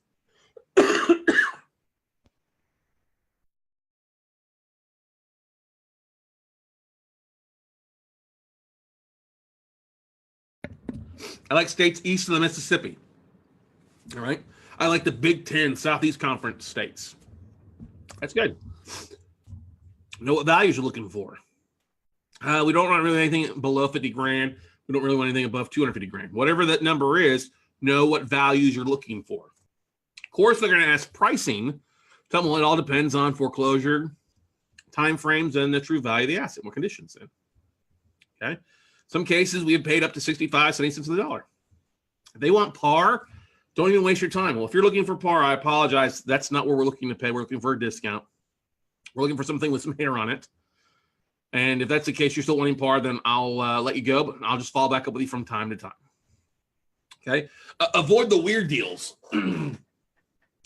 [SPEAKER 1] I like states east of the Mississippi. All right. I like the Big Ten, Southeast Conference states. That's good. Know what values you're looking for. We don't want really anything below 50 grand. We don't really want anything above 250 grand. Whatever that number is, know what values you're looking for. Of course, they're going to ask pricing. Tell them, well, it all depends on foreclosure, timeframes, and the true value of the asset, what conditions in. Okay. Some cases we have paid up to 65, 70 cents on the dollar. If they want par, don't even waste your time. Well, if you're looking for par, I apologize. That's not what we're looking to pay. We're looking for a discount. We're looking for something with some hair on it. And if that's the case, you're still wanting par, then I'll let you go, but I'll just follow back up with you from time to time. Okay. Avoid the weird deals.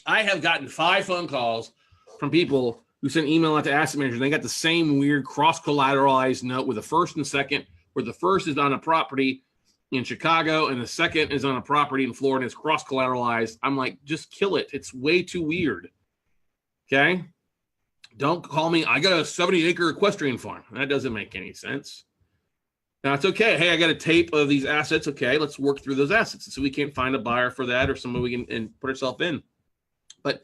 [SPEAKER 1] I have gotten 5 phone calls from people who sent email out to asset managers. They got the same weird cross-collateralized note with the first and second, where the first is on a property in Chicago and the second is on a property in Florida. It's cross-collateralized. I'm like, just kill it. It's way too weird. Okay. Don't call me. I got a 70-acre equestrian farm. That doesn't make any sense. Now, it's okay. Hey, I got a tape of these assets. Okay, let's work through those assets. So we can't find a buyer for that or somebody we can and put ourselves in. But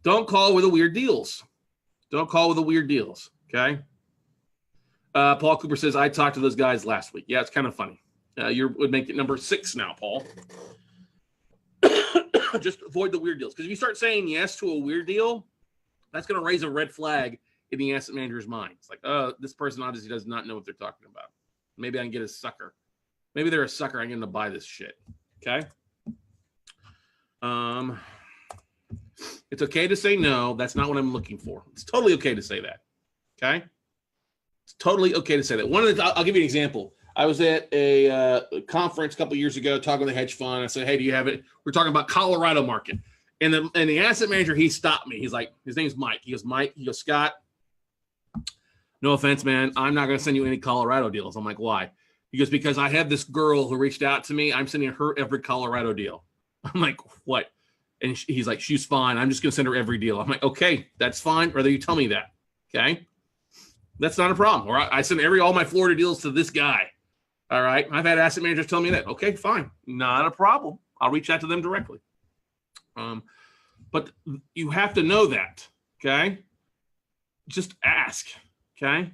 [SPEAKER 1] don't call with the weird deals. Don't call with the weird deals, okay? Paul Cooper says, I talked to those guys last week. Yeah, it's kind of funny. You would make it number 6 now, Paul. Just avoid the weird deals. Because if you start saying yes to a weird deal, that's going to raise a red flag in the asset manager's mind. It's like, oh, this person obviously does not know what they're talking about. Maybe I can get a sucker. Maybe they're a sucker. I'm going to buy this shit. Okay. It's okay to say no. That's not what I'm looking for. It's totally okay to say that. Okay. It's totally okay to say that. I'll give you an example. I was at a conference a couple of years ago talking with a hedge fund. I said, hey, do you have it? We're talking about Colorado market. And the asset manager, he stopped me. He's like, his name's Mike. He goes, Mike. He goes, Scott, no offense, man. I'm not going to send you any Colorado deals. I'm like, why? He goes, because I have this girl who reached out to me. I'm sending her every Colorado deal. I'm like, what? And he's like, she's fine. I'm just going to send her every deal. I'm like, okay, that's fine. Whether you tell me that. Okay. That's not a problem. Or I send all my Florida deals to this guy. All right. I've had asset managers tell me that. Okay, fine. Not a problem. I'll reach out to them directly. But you have to know that. Okay. Just ask. Okay.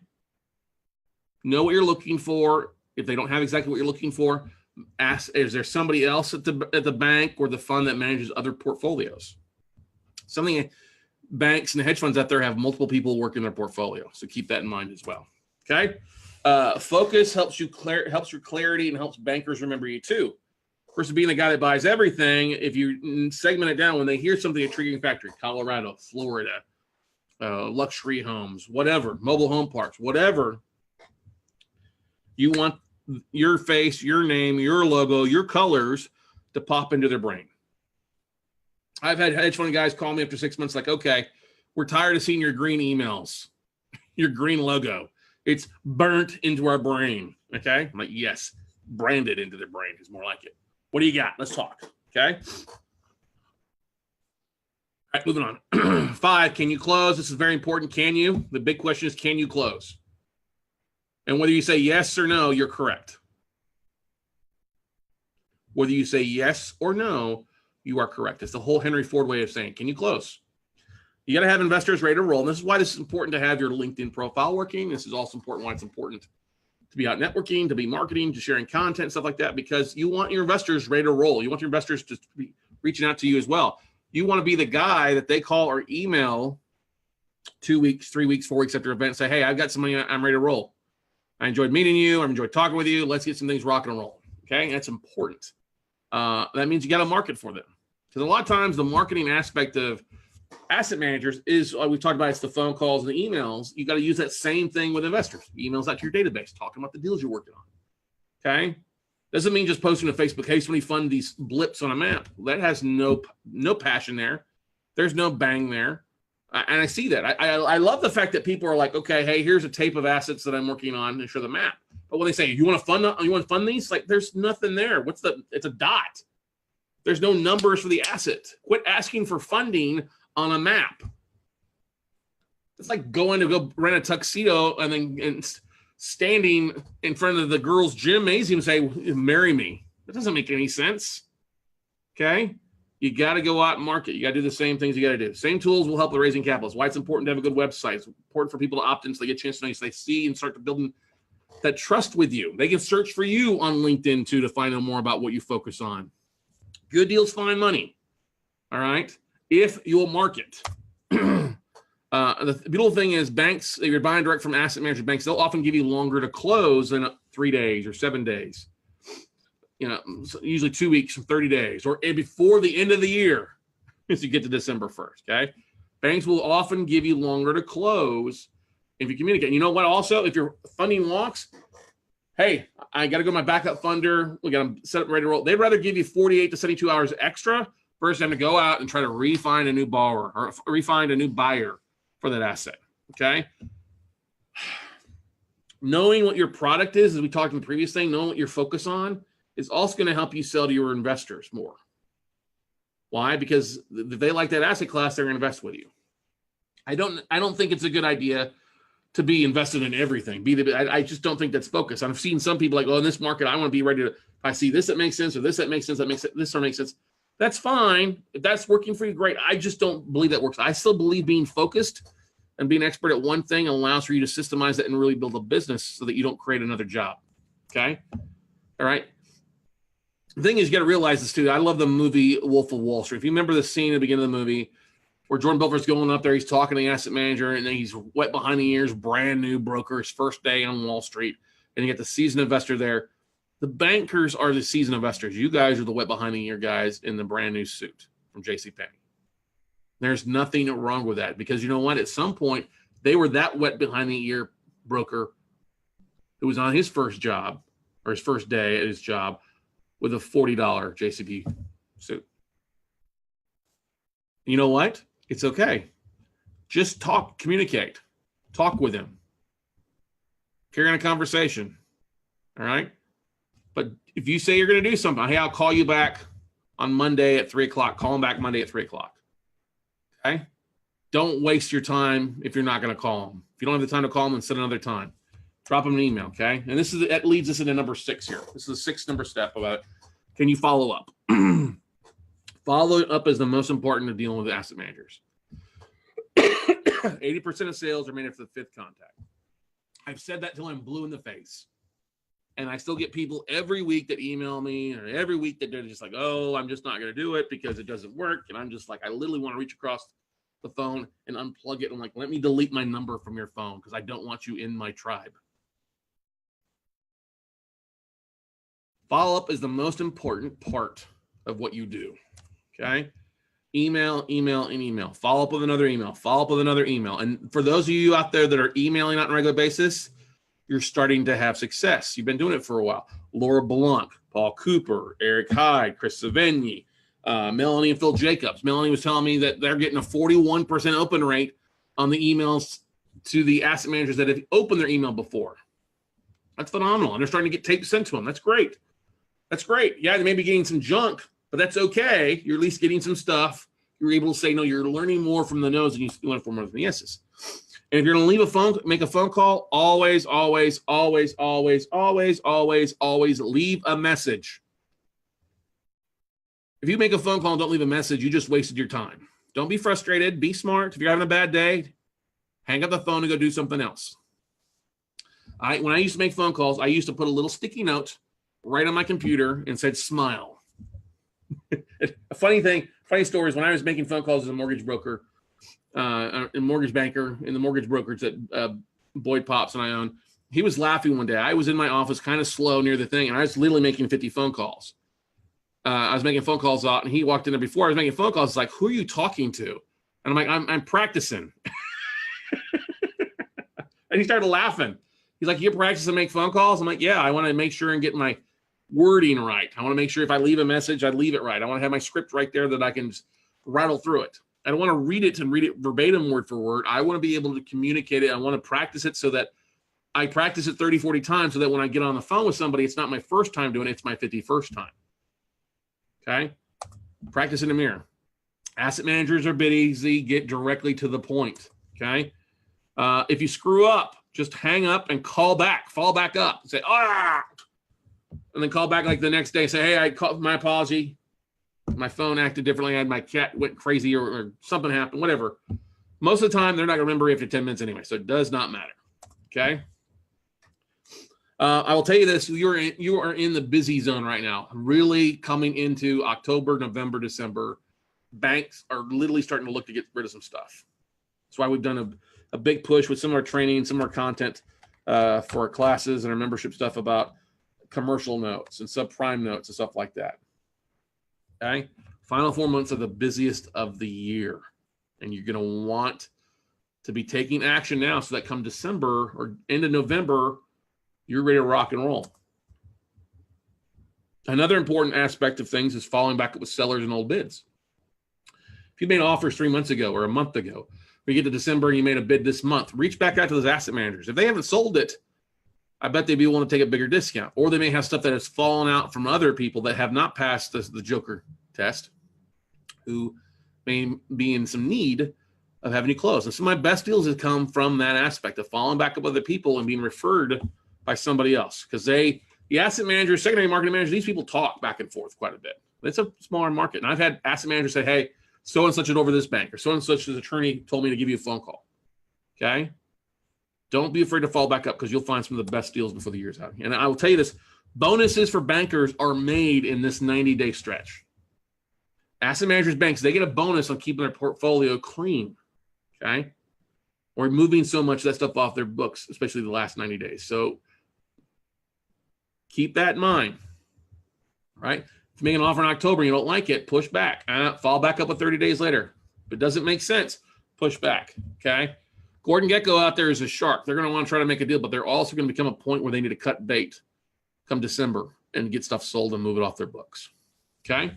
[SPEAKER 1] Know what you're looking for. If they don't have exactly what you're looking for, ask, is there somebody else at the bank or the fund that manages other portfolios? Banks and hedge funds out there have multiple people working their portfolio. So keep that in mind as well. Okay. Focus helps your clarity and helps bankers remember you too. Versus being the guy that buys everything, if you segment it down, when they hear something intriguing factory, Colorado, Florida, luxury homes, whatever, mobile home parks, whatever, you want your face, your name, your logo, your colors to pop into their brain. I've had hedge fund guys call me after 6 months like, okay, we're tired of seeing your green emails, your green logo. It's burnt into our brain. Okay. I'm like, yes, branded into their brain is more like it. What do you got? Let's talk. Okay. All right, moving on. 5, can you close? This is very important. Can you? The big question is, can you close? And whether you say yes or no, you're correct. Whether you say yes or no, you are correct. It's the whole Henry Ford way of saying, can you close? You got to have investors ready to roll. And this is why this is important to have your LinkedIn profile working. This is also important why it's important to be out networking, to be marketing, to sharing content, stuff like that, because you want your investors ready to roll. You want your investors to be reaching out to you as well. You want to be the guy that they call or email 2 weeks, 3 weeks, 4 weeks after event and say, hey, I've got some money. I'm ready to roll. I enjoyed meeting you. I enjoyed talking with you. Let's get some things rocking and rolling. Okay. That's important. That means you got to market for them. Because a lot of times the marketing aspect of asset managers is, we've talked about, it's the phone calls and the emails. You got to use that same thing with investors. Emails out to your database, talking about the deals you're working on. Okay. Doesn't mean just posting to Facebook, hey, somebody fund these blips on a map. That has no passion there. There's no bang there. And I see that. I love the fact that people are like, okay, hey, here's a tape of assets that I'm working on and show the map. But when they say, you want to fund these? Like, there's nothing there. It's a dot. There's no numbers for the asset. Quit asking for funding on a map. It's like going to go rent a tuxedo and standing in front of the girls' gymnasium and say, marry me. That doesn't make any sense. Okay? You got to go out and market. You got to do the same things you got to do. Same tools will help with raising capital. It's why it's important to have a good website. It's important for people to opt in so they get a chance to know you, so they see and start to build that trust with you. They can search for you on LinkedIn too to find out more about what you focus on. Good deals find money. All right? If you'll market. The beautiful thing is banks, if you're buying direct from asset management banks, they'll often give you longer to close than 3 days or 7 days. Usually 2 weeks, 30 days, or before the end of the year as you get to December 1st, okay? Banks will often give you longer to close if you communicate. You know what, also, if your funding walks, hey, I got to go to my backup funder. We got them set up, ready to roll. They'd rather give you 48 to 72 hours extra versus having to go out and try to refine a new borrower or refine a new buyer for that asset, okay? Knowing what your product is, as we talked in the previous thing, knowing what you're focused on is also going to help you sell to your investors more. Why? Because if they like that asset class, they're going to invest with you. I don't think it's a good idea to be invested in everything. I just don't think that's focus. I've seen some people like, oh, in this market, I want to be ready to, if I see this that makes sense, or this that makes sense, this that makes sense. That's fine. If that's working for you, great. I just don't believe that works. I still believe being focused and being expert at one thing allows for you to systemize that and really build a business so that you don't create another job. Okay? All right? The thing is, you got to realize this too. I love the movie Wolf of Wall Street. If you remember the scene at the beginning of the movie where Jordan Belfort's going up there, he's talking to the asset manager, and then he's wet behind the ears, brand new broker, his first day on Wall Street, and you get the seasoned investor there. The bankers are the seasoned investors. You guys are the wet behind the ear guys in the brand new suit from JCPenney. There's nothing wrong with that, because you know what? At some point, they were that wet behind the ear broker who was on his first job or his first day at his job with a $40 JCP suit. You know what? It's okay. Just talk, communicate, talk with him, carry on a conversation. All right. But if you say you're going to do something, hey, I'll call you back on Monday at 3 o'clock. Call him back Monday at 3 o'clock. Okay. Don't waste your time if you're not going to call him. If you don't have the time to call him, then set another time. Drop him an email. Okay. And that leads us into number 6 here. This is the 6th number step about it. Can you follow up? Follow up is the most important to dealing with asset managers. 80% of sales are made after the 5th contact. I've said that till I'm blue in the face. And I still get people every week that email me, or every week that they're just like, oh, I'm just not going to do it because it doesn't work. And I'm just like, I literally want to reach across the phone and unplug it. I'm like, let me delete my number from your phone because I don't want you in my tribe. Follow-up is the most important part of what you do, okay? Email, email, and email. Follow up with another email. Follow up with another email. And for those of you out there that are emailing on a regular basis, you're starting to have success. You've been doing it for a while. Laura Blanc, Paul Cooper, Eric Hyde, Chris Savigny, Melanie and Phil Jacobs. Melanie was telling me that they're getting a 41% open rate on the emails to the asset managers that have opened their email before. That's phenomenal. And they're starting to get tapes sent to them. That's great. That's great. Yeah, they may be getting some junk, but that's okay. You're at least getting some stuff. You're able to say, no, you're learning more from the no's than you learn from the yeses. And if you're going to make a phone call, always leave a message. If you make a phone call and don't leave a message, you just wasted your time. Don't be frustrated. Be smart. If you're having a bad day, hang up the phone and go do something else. When I used to make phone calls, I used to put a little sticky note right on my computer and said, smile. A funny story is when I was making phone calls as a mortgage broker, a mortgage banker in the mortgage brokerage that Boyd Pops and I own, he was laughing one day. I was in my office kind of slow near the thing, and I was literally making 50 phone calls. I was making phone calls out, and he walked in there before I was making phone calls. It's like, who are you talking to? And I'm like, I'm practicing. And he started laughing. He's like, you practice to make phone calls? I'm like, yeah, I want to make sure and get my wording right. I want to make sure if I leave a message, I leave it right. I want to have my script right there that I can just rattle through it. I don't want to read it verbatim word for word. I want to be able to communicate it. I want to practice it so that I practice it 30, 40 times so that when I get on the phone with somebody, it's not my first time doing it. It's my 51st time. Okay? Practice in the mirror. Asset managers are busy. Get directly to the point. Okay? If you screw up, just hang up and call back. Fall back up. Say, and then call back like the next day. Say, hey, my apology. My phone acted differently. I had my cat went crazy or something happened, whatever. Most of the time, they're not going to remember after 10 minutes anyway, so it does not matter. Okay? I will tell you this. You are in the busy zone right now. Really coming into October, November, December. Banks are literally starting to look to get rid of some stuff. That's why we've done a big push with some of our training, some of our content for our classes and our membership stuff about commercial notes and subprime notes and stuff like that. Okay? Final 4 months are the busiest of the year. And you're going to want to be taking action now so that come December or end of November, you're ready to rock and roll. Another important aspect of things is following back up with sellers and old bids. If you made offers 3 months ago or a month ago, or you get to December and you made a bid this month, reach back out to those asset managers. If they haven't sold it, I bet they'd be willing to take a bigger discount. Or they may have stuff that has fallen out from other people that have not passed the Joker test, who may be in some need of having you close. And some of my best deals have come from that aspect of following back up with other people and being referred by somebody else. Because the asset managers, secondary marketing managers, these people talk back and forth quite a bit. It's a smaller market. And I've had asset managers say, hey, so-and-such is over this bank, or so-and-such attorney told me to give you a phone call. Okay? Don't be afraid to fall back up because you'll find some of the best deals before the year's out. And I will tell you this, bonuses for bankers are made in this 90-day stretch. Asset managers, banks, they get a bonus on keeping their portfolio clean. Okay? Or moving so much of that stuff off their books, especially the last 90 days. So keep that in mind. Right? If you make an offer in October and you don't like it, push back. Fall back up 30 days later. If it doesn't make sense, push back. Okay? Gordon Gekko out there is a shark. They're going to want to try to make a deal, but they're also going to become a point where they need to cut bait come December and get stuff sold and move it off their books. Okay?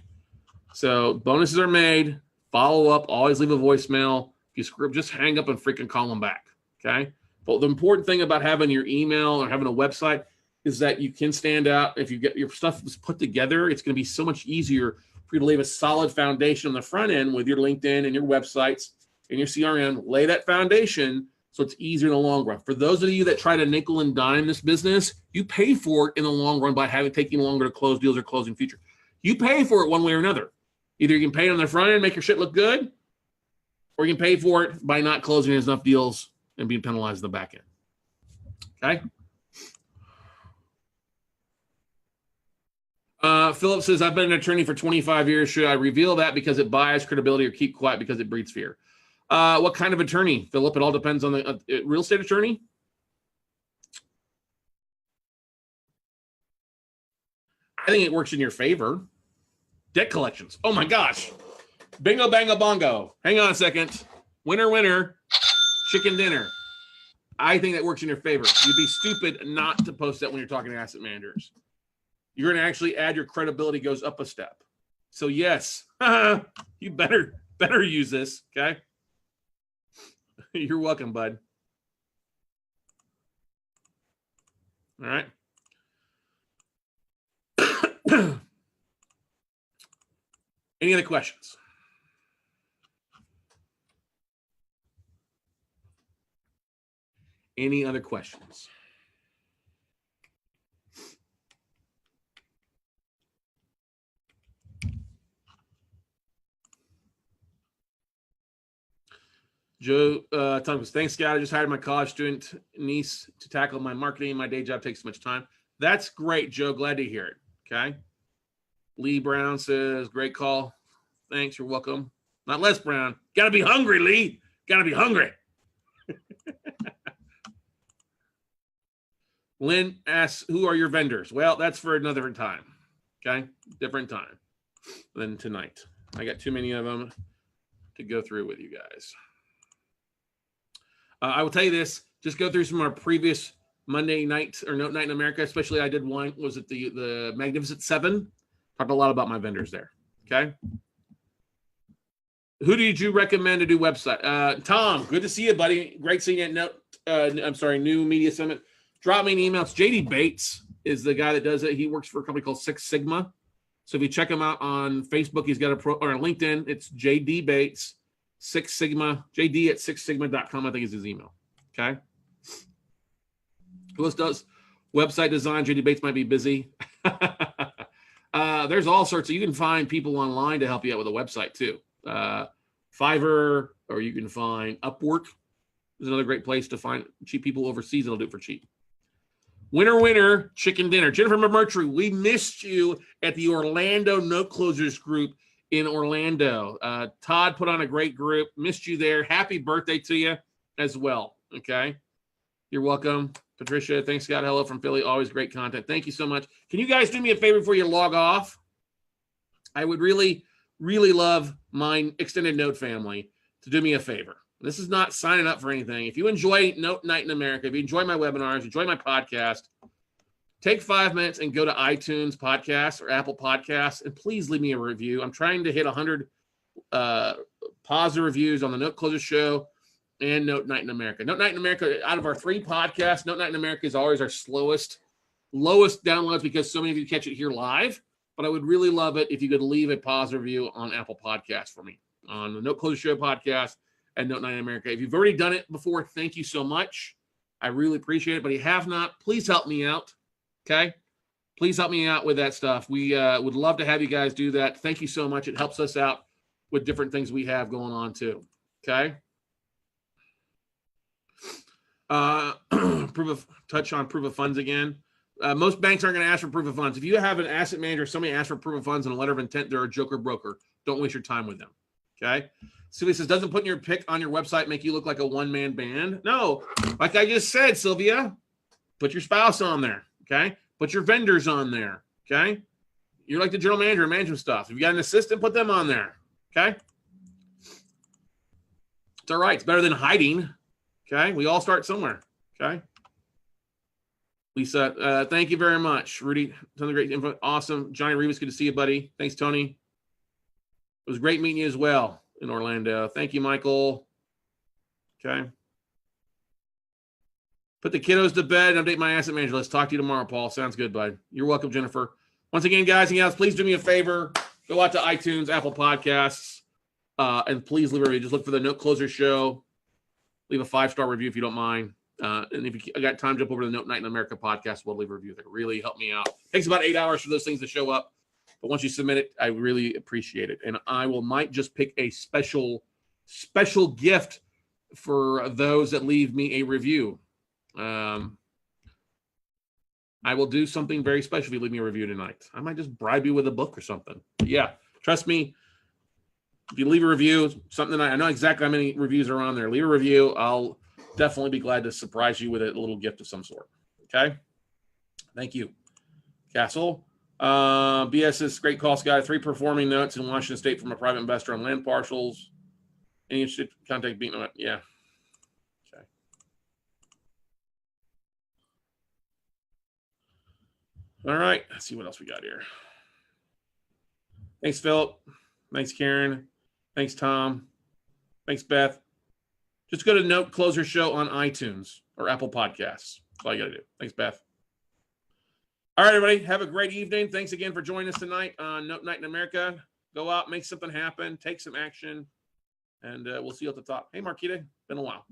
[SPEAKER 1] So bonuses are made. Follow up. Always leave a voicemail. If you screw up, just hang up and freaking call them back. Okay? But the important thing about having your email or having a website is that you can stand out. If you get your stuff put together, it's going to be so much easier for you to lay a solid foundation on the front end with your LinkedIn and your websites and your CRM. Lay that foundation so it's easier in the long run. For those of you that try to nickel and dime this business, you pay for it in the long run by taking longer to close deals or closing future. You pay for it one way or another. Either you can pay it on the front end, make your shit look good, or you can pay for it by not closing enough deals and being penalized in the back end. Okay? Philip says, I've been an attorney for 25 years. Should I reveal that because it buys credibility or keep quiet because it breeds fear? What kind of attorney, Philip? It all depends on the real estate attorney. I think it works in your favor. Debt collections. Oh my gosh. Bingo, bango, bongo. Hang on a second. Winner, winner. Chicken dinner. I think that works in your favor. You'd be stupid not to post that when you're talking to asset managers. You're going to actually add your credibility goes up a step. So yes, you better use this, okay? You're welcome, bud. All right. Any other questions? Any other questions? Joe Thomas, thanks, Scott. I just hired my college student niece to tackle my marketing. My day job takes so much time. That's great, Joe. Glad to hear it. Okay. Lee Brown says, great call. Thanks. You're welcome. Not Les Brown. Got to be hungry, Lee. Got to be hungry. Lynn asks, who are your vendors? Well, that's for another time. Okay. Different time than tonight. I got too many of them to go through with you guys. I will tell you this, just go through some of our previous Monday night or Note Night in America, especially I did one, was it the Magnificent Seven? Talked a lot about my vendors there, okay? Who did you recommend to do website? Tom, good to see you, buddy. Great seeing you at New Media Summit. Drop me an email. It's JD Bates is the guy that does it. He works for a company called Six Sigma. So if you check him out on Facebook, he's got or on LinkedIn, it's JD Bates. Six Sigma, JD at sixsigma.com, I think is his email. Okay. Who else does website design? JD Bates might be busy. There's all sorts of, you can find people online to help you out with a website too. Fiverr, or you can find Upwork is another great place to find cheap people overseas that'll do it for cheap. Winner, chicken dinner. Jennifer McMurtry, we missed you at the Orlando Note Closers group in Orlando. Todd put on a great group. Missed you there. Happy birthday to you as well. Okay. You're welcome. Patricia, thanks, Scott. Hello from Philly. Always great content. Thank you so much. Can you guys do me a favor before you log off? I would really, really love my extended Note family to do me a favor. This is not signing up for anything. If you enjoy Note Night in America, if you enjoy my webinars, enjoy my podcast, take 5 minutes and go to iTunes Podcasts or Apple Podcasts, and please leave me a review. I'm trying to hit 100 positive reviews on the Note Closer Show and Note Night in America. Note Night in America, out of our 3 podcasts, Note Night in America is always our lowest downloads because so many of you catch it here live. But I would really love it if you could leave a positive review on Apple Podcasts for me, on the Note Closer Show podcast and Note Night in America. If you've already done it before, thank you so much. I really appreciate it. But if you have not, please help me out. Okay. Please help me out with that stuff. We would love to have you guys do that. Thank you so much. It helps us out with different things we have going on too. Okay. Touch on proof of funds again. Most banks aren't going to ask for proof of funds. If you have an asset manager, somebody asks for proof of funds and a letter of intent, they're a joker broker. Don't waste your time with them. Okay. Sylvia says, doesn't putting your pic on your website make you look like a one-man band? No. Like I just said, Sylvia, put your spouse on there. Okay. Put your vendors on there. Okay. You're like the general manager of management stuff. If you got an assistant, put them on there. Okay. It's all right. It's better than hiding. Okay. We all start somewhere. Okay. Lisa, thank you very much. Rudy, ton of great info. Awesome. Johnny Rivas, good to see you, buddy. Thanks, Tony. It was great meeting you as well in Orlando. Thank you, Michael. Okay. Put the kiddos to bed and update my asset manager. Let's talk to you tomorrow, Paul. Sounds good, bud. You're welcome, Jennifer. Once again, guys and gals, please do me a favor. Go out to iTunes, Apple Podcasts, and please leave a review. Just look for the Note Closer Show. Leave a 5-star review if you don't mind. And if you got time, jump over to the Note Night in America podcast. We'll leave a review. That really help me out. It takes about 8 hours for those things to show up. But once you submit it, I might appreciate it. And I might just pick a special gift for those that leave me a review. I will do something very special if you leave me a review tonight. I might just bribe you with a book or something. But yeah, trust me. If you leave a review, something I know exactly how many reviews are on there. Leave a review. I'll definitely be glad to surprise you with a little gift of some sort. Okay. Thank you. Castle. BS is great call, Scott. 3 performing notes in Washington State from a private investor on land parcels. Any interested contact being on it? Yeah. Okay. All right. Let's see what else we got here. Thanks, Philip. Thanks, Karen. Thanks, Tom. Thanks, Beth. Just go to Note Closer Show on iTunes or Apple Podcasts. That's all you got to do. Thanks, Beth. All right, everybody. Have a great evening. Thanks again for joining us tonight on Note Night in America. Go out, make something happen, take some action, and we'll see you at the top. Hey, Marquita, been a while.